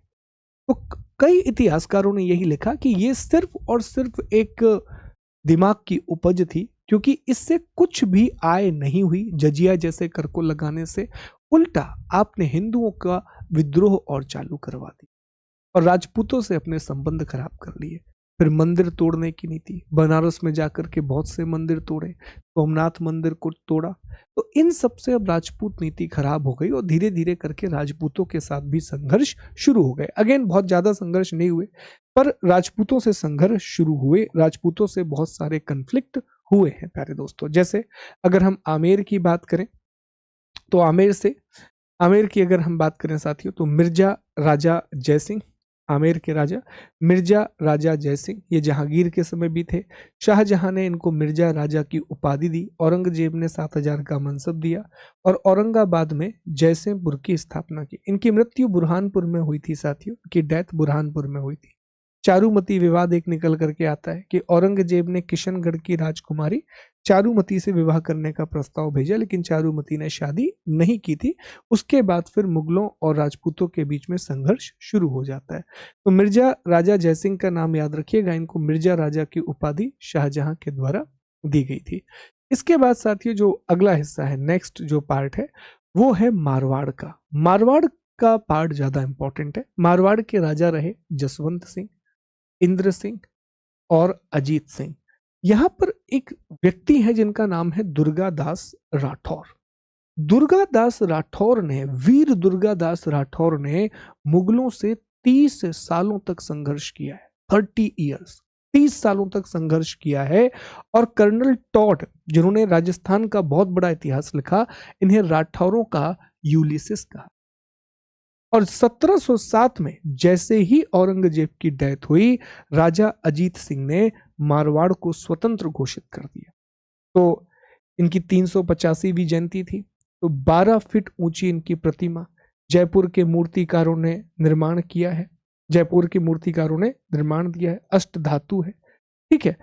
तो कई इतिहासकारों ने यही लिखा कि ये सिर्फ और सिर्फ एक दिमाग की उपज थी, क्योंकि इससे कुछ भी आय नहीं हुई जजिया जैसे कर को लगाने से। उल्टा आपने हिंदुओं का विद्रोह और चालू करवा दी और राजपूतों से अपने संबंध खराब कर लिए। फिर मंदिर तोड़ने की नीति, बनारस में जाकर के बहुत से मंदिर तोड़े, सोमनाथ मंदिर को तोड़ा। तो इन सब से अब राजपूत नीति खराब हो गई और धीरे धीरे करके राजपूतों के साथ भी संघर्ष शुरू हो गए। अगेन बहुत ज्यादा संघर्ष नहीं हुए, पर राजपूतों से संघर्ष शुरू हुए, राजपूतों से बहुत सारे कन्फ्लिक्ट हुए हैं प्यारे दोस्तों। जैसे अगर हम आमेर की बात करें तो आमेर की अगर हम बात करें साथियों, तो मिर्जा राजा जयसिंह, आमेर के राजा मिर्जा राजा जयसिंह, ये जहांगीर के समय भी थे। शाहजहां ने इनको मिर्जा राजा की उपाधि दी, औरंगजेब ने 7,000 का मनसब दिया और औरंगाबाद में जयसिंहपुर की स्थापना की। इनकी मृत्यु बुरहानपुर में हुई थी साथियों, इनकी डेथ बुरहानपुर में हुई थी। चारुमती विवाद एक निकल करके आता है कि औरंगजेब ने किशनगढ़ की राजकुमारी चारुमती से विवाह करने का प्रस्ताव भेजा, लेकिन चारुमती ने शादी नहीं की थी। उसके बाद फिर मुगलों और राजपूतों के बीच में संघर्ष शुरू हो जाता है। तो मिर्जा राजा जयसिंह का नाम याद रखिएगा, इनको मिर्जा राजा की उपाधि शाहजहां के द्वारा दी गई थी। इसके बाद साथियों जो अगला हिस्सा है, नेक्स्ट जो पार्ट है, वो है मारवाड़ का। मारवाड़ का पार्ट ज्यादा इंपॉर्टेंट है। मारवाड़ के राजा रहे जसवंत सिंह, इंद्र सिंह और अजीत सिंह। यहां पर एक व्यक्ति है जिनका नाम है दुर्गादास राठौर। दुर्गादास राठौर ने, वीर दुर्गादास राठौर ने मुगलों से 30 सालों तक संघर्ष किया है। 30 ईयर्स, 30 सालों तक संघर्ष किया है। और कर्नल टॉड, जिन्होंने राजस्थान का बहुत बड़ा इतिहास लिखा, इन्हें राठौरों का यूलिसिस कहा। और 1707 में जैसे ही औरंगजेब की डेथ हुई, राजा अजीत सिंह ने मारवाड़ को स्वतंत्र घोषित कर दिया। तो इनकी 385वीं जयंती थी। तो 12 फीट ऊंची इनकी प्रतिमा जयपुर के मूर्तिकारों ने निर्माण किया है, जयपुर के मूर्तिकारों ने निर्माण दिया है। अष्ट धातु है, ठीक है।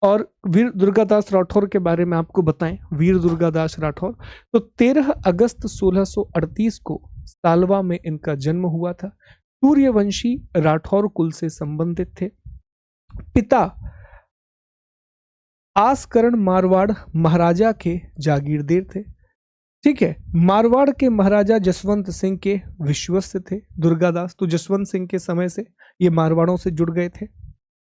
और वीर दुर्गादास राठौर के बारे में आपको बताएं, वीर दुर्गादास राठौर, तो 13 अगस्त 1638 को सालवा में इनका जन्म हुआ था। सूर्यवंशी राठौर कुल से संबंधित थे। पिता आसकरण मारवाड़ महाराजा के जागीरदार थे, ठीक है। मारवाड़ के महाराजा जसवंत सिंह के विश्वस्त थे दुर्गादास, तो जसवंत सिंह के समय से ये मारवाड़ों से जुड़ गए थे।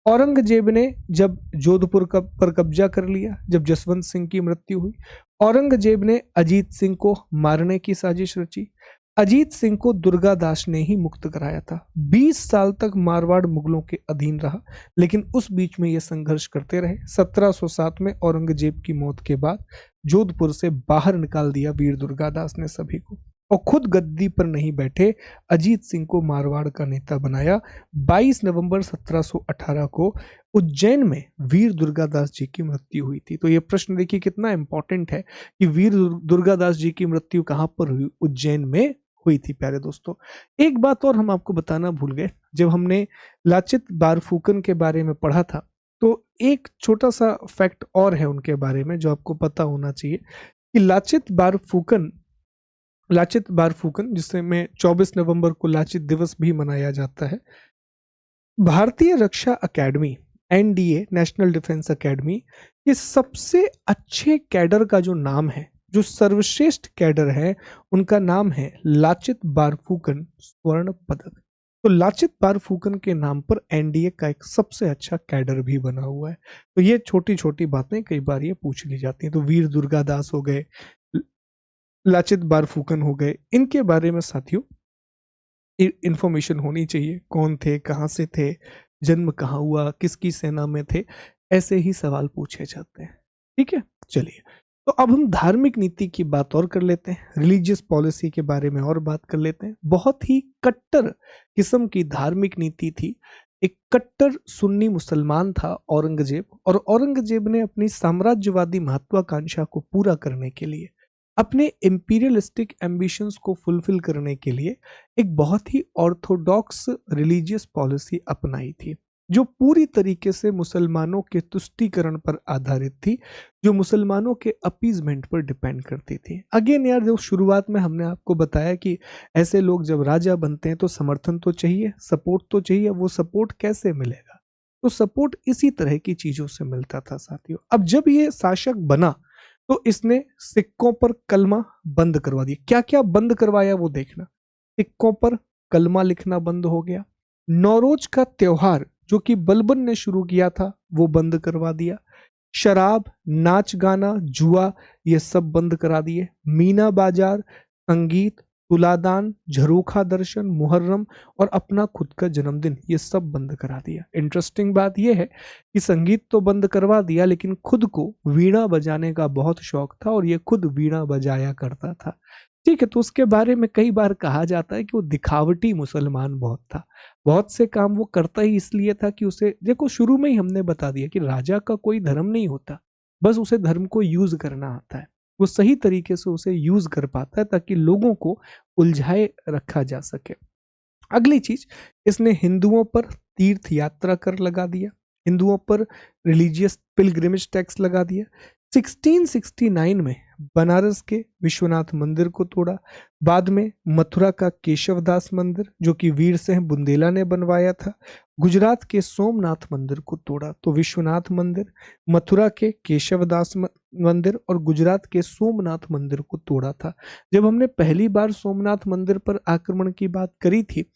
औरंगजेब ने जब जोधपुर पर कब्जा कर लिया, जब जसवंत सिंह की मृत्यु हुई, औरंगजेब ने अजीत सिंह को मारने की साजिश रची। अजीत सिंह को दुर्गादास ने ही मुक्त कराया था। 20 साल तक मारवाड़ मुगलों के अधीन रहा, लेकिन उस बीच में ये संघर्ष करते रहे। 1707 में औरंगजेब की मौत के बाद जोधपुर से बाहर निकाल दिया वीर दुर्गादास ने सभी को, और खुद गद्दी पर नहीं बैठे, अजीत सिंह को मारवाड़ का नेता बनाया। 22 नवंबर 1718 को उज्जैन में वीर दुर्गादास जी की मृत्यु हुई थी। तो ये प्रश्न देखिए कितना इंपॉर्टेंट है कि वीर दुर्गादास जी की मृत्यु कहां पर हुई? उज्जैन में हुई थी प्यारे दोस्तों। एक बात और हम आपको बताना भूल गए, जब हमने लाचित बारफूकन के बारे में पढ़ा था, तो एक छोटा सा फैक्ट और है उनके बारे में जो आपको पता होना चाहिए कि लाचित बारफूकन, जिससे में 24 नवंबर को लाचित दिवस भी मनाया जाता है, भारतीय रक्षा academy, NDA, national defence academy, ये सबसे अच्छे कैडर का जो नाम है, जो सर्वश्रेष्ठ कैडर है, उनका नाम है लाचित बारफूकन स्वर्ण पदक। तो लाचित बारफूकन के नाम पर एनडीए का एक सबसे अच्छा कैडर भी बना हुआ है। तो ये छोटी छोटी बातें कई बार ये पूछ ली जाती हैं। तो वीर दुर्गादास हो गए, लाचित बारफूकन हो गए, इनके बारे में साथियों इंफॉर्मेशन होनी चाहिए। कौन थे, कहाँ से थे, जन्म कहाँ हुआ, किसकी सेना में थे, ऐसे ही सवाल पूछे जाते हैं, ठीक है। चलिए, तो अब हम धार्मिक नीति की बात और कर लेते हैं, रिलीजियस पॉलिसी के बारे में और बात कर लेते हैं। बहुत ही कट्टर किस्म की धार्मिक नीति थी। एक कट्टर सुन्नी मुसलमान था औरंगजेब, और औरंगजेब ने अपनी साम्राज्यवादी महत्वाकांक्षा को पूरा करने के लिए, अपने इंपीरियलिस्टिक एम्बिशंस को फुलफिल करने के लिए एक बहुत ही ऑर्थोडॉक्स रिलीजियस पॉलिसी अपनाई थी, जो पूरी तरीके से मुसलमानों के तुष्टीकरण पर आधारित थी, जो मुसलमानों के अपीजमेंट पर डिपेंड करती थी। अगेन यार, जो शुरुआत में हमने आपको बताया कि ऐसे लोग जब राजा बनते हैं तो समर्थन तो चाहिए, सपोर्ट तो चाहिए। वो सपोर्ट कैसे मिलेगा? तो सपोर्ट इसी तरह की चीजों से मिलता था साथियों। अब जब ये शासक बना तो इसने सिक्कों पर कलमा बंद करवा दिया। क्या क्या बंद करवाया वो देखना। सिक्कों पर कलमा लिखना बंद हो गया। नौरोज का त्योहार जो कि बलबन ने शुरू किया था वो बंद करवा दिया। शराब, नाच गाना, जुआ, ये सब बंद करा दिए। मीना बाजार, संगीत, तुलादान, झरोखा दर्शन, मुहर्रम और अपना खुद का जन्मदिन, ये सब बंद करा दिया। इंटरेस्टिंग बात यह है कि संगीत तो बंद करवा दिया, लेकिन खुद को वीणा बजाने का बहुत शौक था और ये खुद वीणा बजाया करता था। ठीक है, तो उसके बारे में कई बार कहा जाता है कि वो दिखावटी मुसलमान बहुत था। बहुत से काम वो करता ही इसलिए था कि उसे, देखो शुरू में ही हमने बता दिया कि राजा का कोई धर्म नहीं होता, बस उसे धर्म को यूज करना आता है। वो सही तरीके से उसे यूज कर पाता है ताकि लोगों को उलझाए रखा जा सके। अगली चीज, इसने हिंदुओं पर तीर्थ यात्रा कर लगा दिया, हिंदुओं पर रिलीजियस पिलग्रिमेज टैक्स लगा दिया। 1669 में बनारस के विश्वनाथ मंदिर को तोड़ा। बाद में मथुरा का केशवदास मंदिर जो कि वीर सिंह बुंदेला ने बनवाया था। गुजरात के सोमनाथ मंदिर को तोड़ा। तो विश्वनाथ मंदिर, मथुरा के केशवदास मंदिर और गुजरात के सोमनाथ मंदिर को तोड़ा था। जब हमने पहली बार सोमनाथ मंदिर पर आक्रमण की बात करी थी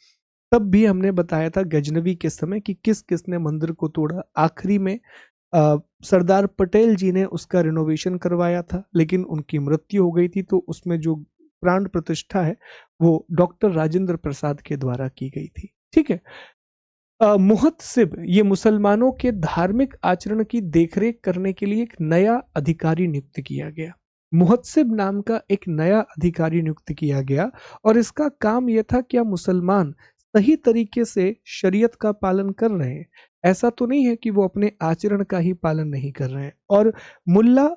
तब भी हमने बताया था गजनवी के समय कि किस किसने मंदिर को तोड़ा। आखिरी में सरदार पटेल जी ने उसका रिनोवेशन करवाया था, लेकिन उनकी मृत्यु हो गई थी, तो उसमें जो प्राण प्रतिष्ठा है वो डॉक्टर राजेंद्र प्रसाद के द्वारा की गई थी। ठीक है। मुहतसिब, ये मुसलमानों के धार्मिक आचरण की देखरेख करने के लिए एक नया अधिकारी नियुक्त किया गया। मुहतसिब नाम का एक नया अधिकारी नियुक्त किया गया और इसका काम यह था कि मुसलमान सही तरीके से शरीयत का पालन कर रहे हैं, ऐसा तो नहीं है कि वो अपने आचरण का ही पालन नहीं कर रहे हैं। और मुल्ला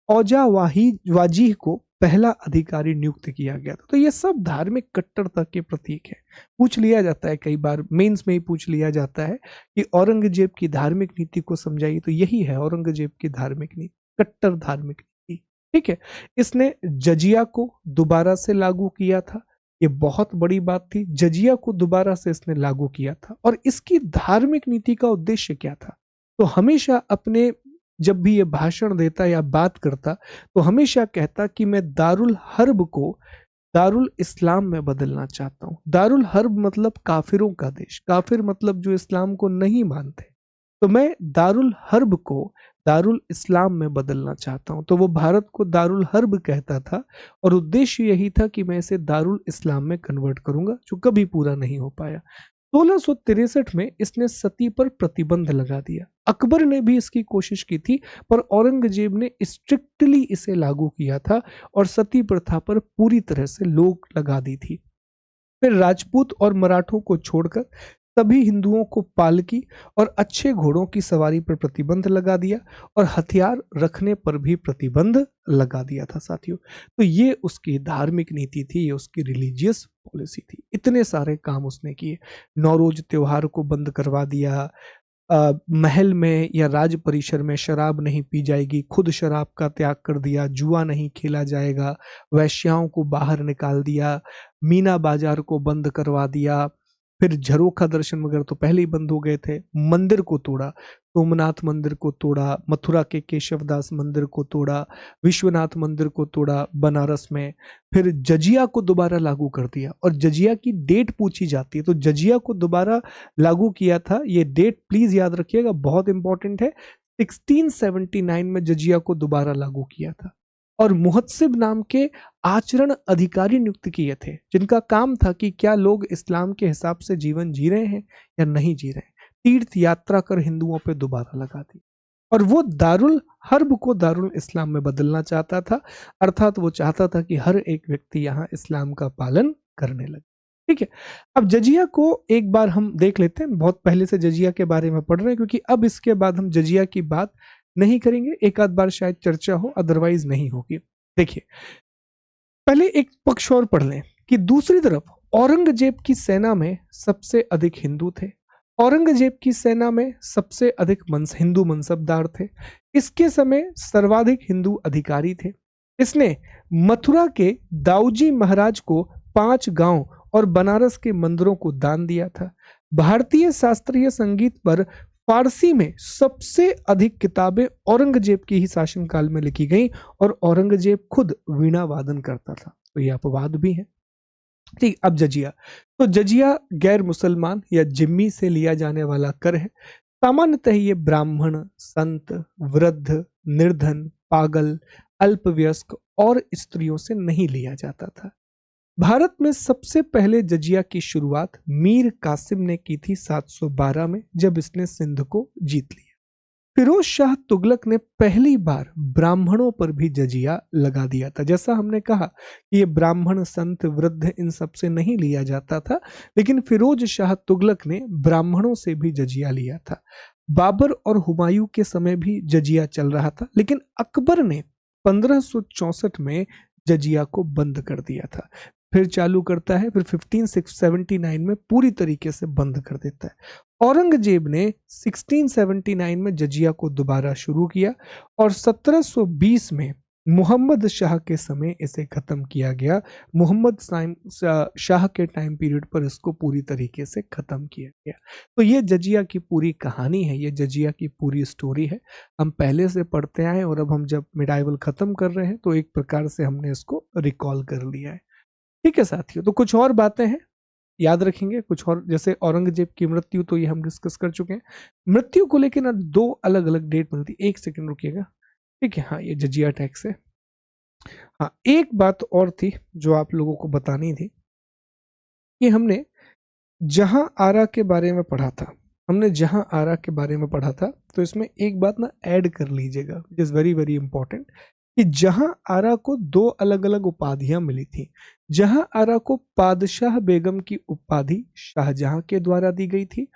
औजा वाजीह को पहला अधिकारी नियुक्त किया गया था। तो ये सब धार्मिक कट्टरता के प्रतीक है। पूछ लिया जाता है, कई बार मेंस में ही पूछ लिया जाता है कि औरंगजेब की धार्मिक नीति को समझाइए, तो यही है औरंगजेब की धार्मिक नीति, कट्टर धार्मिक नीति। ठीक है। इसने जजिया को दोबारा से लागू किया था। ये बहुत बड़ी बात थी, जजिया को दोबारा से इसने लागू किया था। और इसकी धार्मिक नीति का उद्देश्य क्या था? तो हमेशा अपने, जब भी ये भाषण देता या बात करता तो हमेशा कहता कि मैं दारुल हर्ब को दारुल इस्लाम में बदलना चाहता हूँ। दारुल हर्ब मतलब काफिरों का देश, काफिर मतलब जो इस्लाम को नहीं मानते। तो मैं दारुल हर्ब को दारुल इस्लाम में बदलना चाहता हूँ। तो वो भारत को दारुल हर्ब कहता था और उद्देश्य यही था कि मैं इसे दारुल इस्लाम में कन्वर्ट करूंगा, जो कभी पूरा नहीं हो पाया। 1663 में इसने सती पर प्रतिबंध लगा दिया। अकबर ने भी इसकी कोशिश की थी, पर औरंगजेब ने स्ट्रिक्टली इसे लागू किया था और सती प्रथा पर पूरी तरह से रोक लगा दी थी। फिर राजपूत और मराठों को छोड़कर सभी हिंदुओं को पालकी और अच्छे घोड़ों की सवारी पर प्रतिबंध लगा दिया और हथियार रखने पर भी प्रतिबंध लगा दिया था साथियों। तो ये उसकी धार्मिक नीति थी, ये उसकी रिलीजियस पॉलिसी थी। इतने सारे काम उसने किए। नौरोज त्योहार को बंद करवा दिया। महल में या राज परिसर में शराब नहीं पी जाएगी, खुद शराब का त्याग कर दिया। जुआ नहीं खेला जाएगा, वैश्याओं को बाहर निकाल दिया। मीना बाजार को बंद करवा दिया। फिर झरोखा दर्शन वगैरह तो पहले ही बंद हो गए थे। मंदिर को तोड़ा, सोमनाथ मंदिर को तोड़ा, मथुरा के केशवदास मंदिर को तोड़ा, विश्वनाथ मंदिर को तोड़ा बनारस में। फिर जजिया को दोबारा लागू कर दिया और जजिया की डेट पूछी जाती है, तो जजिया को दोबारा लागू किया था। ये डेट प्लीज याद रखिएगा, बहुत इंपॉर्टेंट है। 1679 में जजिया को दोबारा लागू किया था और मुहतसिब नाम के आचरण अधिकारी नियुक्त किए थे, जिनका काम था कि क्या लोग इस्लाम के हिसाब से जीवन जी रहे हैं या नहीं जी रहे हैं। तीर्थ यात्रा कर हिंदुओं पे दोबारा लगा दी और वो दारुल हर्ब को दारुल इस्लाम में बदलना चाहता था। अर्थात वो चाहता था कि हर एक व्यक्ति यहाँ इस्लाम का पालन करने लगे। ठीक है। अब जजिया को एक बार हम देख लेते हैं। बहुत पहले से जजिया के बारे में पढ़ रहे हैं, क्योंकि अब इसके बाद हम जजिया की बात नहीं करेंगे। एक आध बार शायद चर्चा हो, अदरवाइज नहीं होगी। देखिए, पहले एक पक्ष और पढ़ लें कि दूसरी तरफ औरंगजेब की सेना में सबसे अधिक हिंदू थे। औरंगजेब की सेना में सबसे अधिक हिंदू मनसबदार थे। इसके समय सर्वाधिक हिंदू अधिकारी थे। इसने मथुरा के दाऊजी महाराज को 5 गांव और बनारस के मंदिरों को दान दिया था। भारतीय शास्त्रीय संगीत पर फारसी में सबसे अधिक किताबें औरंगजेब के ही शासनकाल में लिखी गई और औरंगजेब खुद वीणा वादन करता था। तो ये अपवाद भी है। ठीक, अब जजिया। तो जजिया गैर मुसलमान या जिम्मी से लिया जाने वाला कर है। सामान्यतः ये ब्राह्मण, संत, वृद्ध, निर्धन, पागल, अल्पवयस्क और स्त्रियों से नहीं लिया जाता था। भारत में सबसे पहले जजिया की शुरुआत मीर कासिम ने की थी 712 में, जब इसने सिंध को जीत लिया। फिरोज शाह तुगलक ने पहली बार ब्राह्मणों पर भी जजिया लगा दिया था। जैसा हमने कहा कि ये ब्राह्मण, संत, वृद्ध इन सब से नहीं लिया जाता था, लेकिन फिरोज शाह तुगलक ने ब्राह्मणों से भी जजिया लिया था। बाबर और हुमायूं के समय भी जजिया चल रहा था, लेकिन अकबर ने 1564 में जजिया को बंद कर दिया था। फिर चालू करता है, फिर 1579 में पूरी तरीके से बंद कर देता है। औरंगजेब ने 1679 में जजिया को दोबारा शुरू किया और 1720 में मोहम्मद शाह के समय इसे खत्म किया गया। मोहम्मद शाह के टाइम पीरियड पर इसको पूरी तरीके से खत्म किया गया। तो ये जजिया की पूरी कहानी है, ये जजिया की पूरी स्टोरी है। हम पहले से पढ़ते आए और अब हम जब मिडाइवल खत्म कर रहे हैं तो एक प्रकार से हमने इसको रिकॉल कर लिया है। ठीक है साथियों, तो कुछ और बातें हैं याद रखेंगे, कुछ और जैसे औरंगजेब की मृत्यु तो ये हम डिस्कस कर चुके हैं। मृत्यु को लेकर ना 2 अलग अलग डेट मिलती, 1 सेकंड रुकिएगा। ठीक है, हाँ ये जजिया अटैक से। हाँ, एक बात और थी जो आप लोगों को बतानी थी कि हमने जहां आरा के बारे में पढ़ा था, हमने जहां आरा के बारे में पढ़ा था, तो इसमें एक बात ना ऐड कर लीजिएगा, it is very very important, कि जहां आरा को 2 अलग अलग उपाधियां मिली थी। जहां आरा को पादशाह बेगम की उपाधि शाहजहां के द्वारा दी गई थी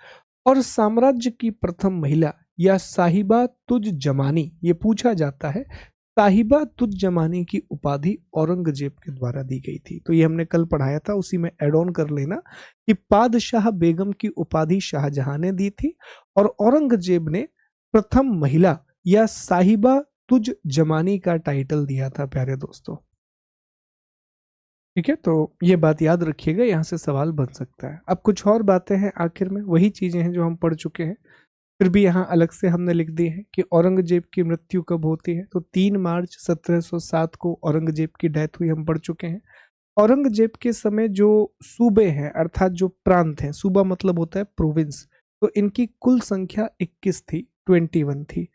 और साम्राज्य की प्रथम महिला या साहिबा तुज जमानी, ये पूछा जाता है, साहिबा तुज जमानी की उपाधि औरंगजेब के द्वारा दी गई थी। तो ये हमने कल पढ़ाया था, उसी में एड ऑन कर लेना कि पादशाह बेगम की उपाधि शाहजहां ने दी थी और औरंगजेब ने प्रथम महिला या साहिबा तुज जमानी का टाइटल दिया था प्यारे दोस्तों। ठीक है, तो ये बात याद रखिएगा, यहां से सवाल बन सकता है। अब कुछ और बातें हैं, आखिर में वही चीजें हैं जो हम पढ़ चुके हैं, फिर भी यहाँ अलग से हमने लिख दी है कि औरंगजेब की मृत्यु कब होती है। तो 3 मार्च 1707 को औरंगजेब की डेथ हुई, हम पढ़ चुके हैं। औरंगजेब के समय जो सूबे हैं, अर्थात जो प्रांत हैं, सूबा मतलब होता है प्रोविंस, तो इनकी कुल संख्या 21 थी, 21 थी।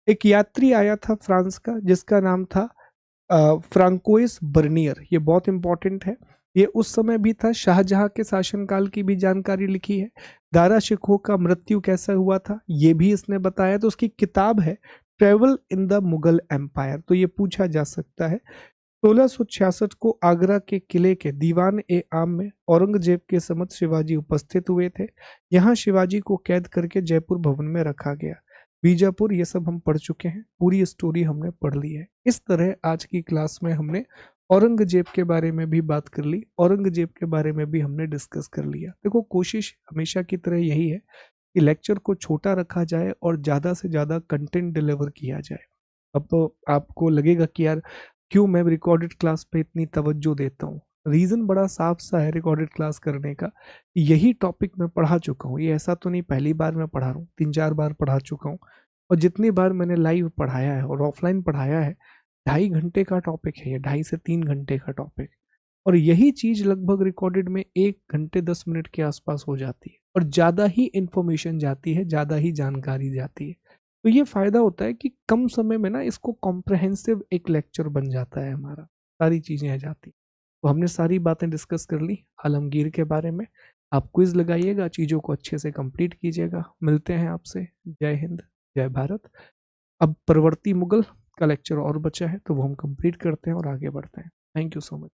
एक यात्री आया था फ्रांस का जिसका नाम था फ्रांकोइस बर्नियर, ये बहुत इंपॉर्टेंट है। ये उस समय भी था, शाहजहां के शासनकाल की भी जानकारी लिखी है। दारा शिकोह का मृत्यु कैसा हुआ था ये भी इसने बताया। तो उसकी किताब है travel in the Mughal empire, तो ये पूछा जा सकता है। 1666 को आगरा के किले के दीवान ए आम में औरंगजेब के समक्ष शिवाजी उपस्थित हुए थे। यहाँ शिवाजी को कैद करके जयपुर भवन में रखा गया। बीजापुर, ये सब हम पढ़ चुके हैं, पूरी स्टोरी हमने पढ़ ली है। इस तरह आज की क्लास में हमने औरंगजेब के बारे में भी बात कर ली, औरंगजेब के बारे में भी हमने डिस्कस कर लिया। देखो, कोशिश हमेशा की तरह यही है कि लेक्चर को छोटा रखा जाए और ज़्यादा से ज़्यादा कंटेंट डिलीवर किया जाए। अब तो आपको लगेगा कि यार क्यों मैं रिकॉर्डेड क्लास पे इतनी तवज्जो देता हूँ। रीज़न बड़ा साफ सा है रिकॉर्डेड क्लास करने का, यही टॉपिक मैं पढ़ा चुका हूँ। ये ऐसा तो नहीं पहली बार मैं पढ़ा रहा हूँ, 3-4 बार पढ़ा चुका हूँ। और जितनी बार मैंने लाइव पढ़ाया है और ऑफलाइन पढ़ाया है, 2.5 घंटे का टॉपिक है ये, 2.5 से 3 घंटे का टॉपिक। और यही चीज़ लगभग रिकॉर्डेड में 1 घंटे 10 मिनट के आसपास हो जाती है और ज़्यादा ही इंफॉर्मेशन जाती है, ज़्यादा ही जानकारी जाती है। तो ये फायदा होता है कि कम समय में ना इसको कॉम्प्रहेंसिव एक लेक्चर बन जाता है हमारा, सारी चीजें आ जाती। तो हमने सारी बातें डिस्कस कर ली आलमगीर के बारे में। आप क्विज लगाइएगा, चीजों को अच्छे से कंप्लीट कीजिएगा। मिलते हैं आपसे। जय हिंद, जय भारत। अब प्रवर्ती मुगल का लेक्चर और बचा है, तो वो हम कंप्लीट करते हैं और आगे बढ़ते हैं। Thank you so much.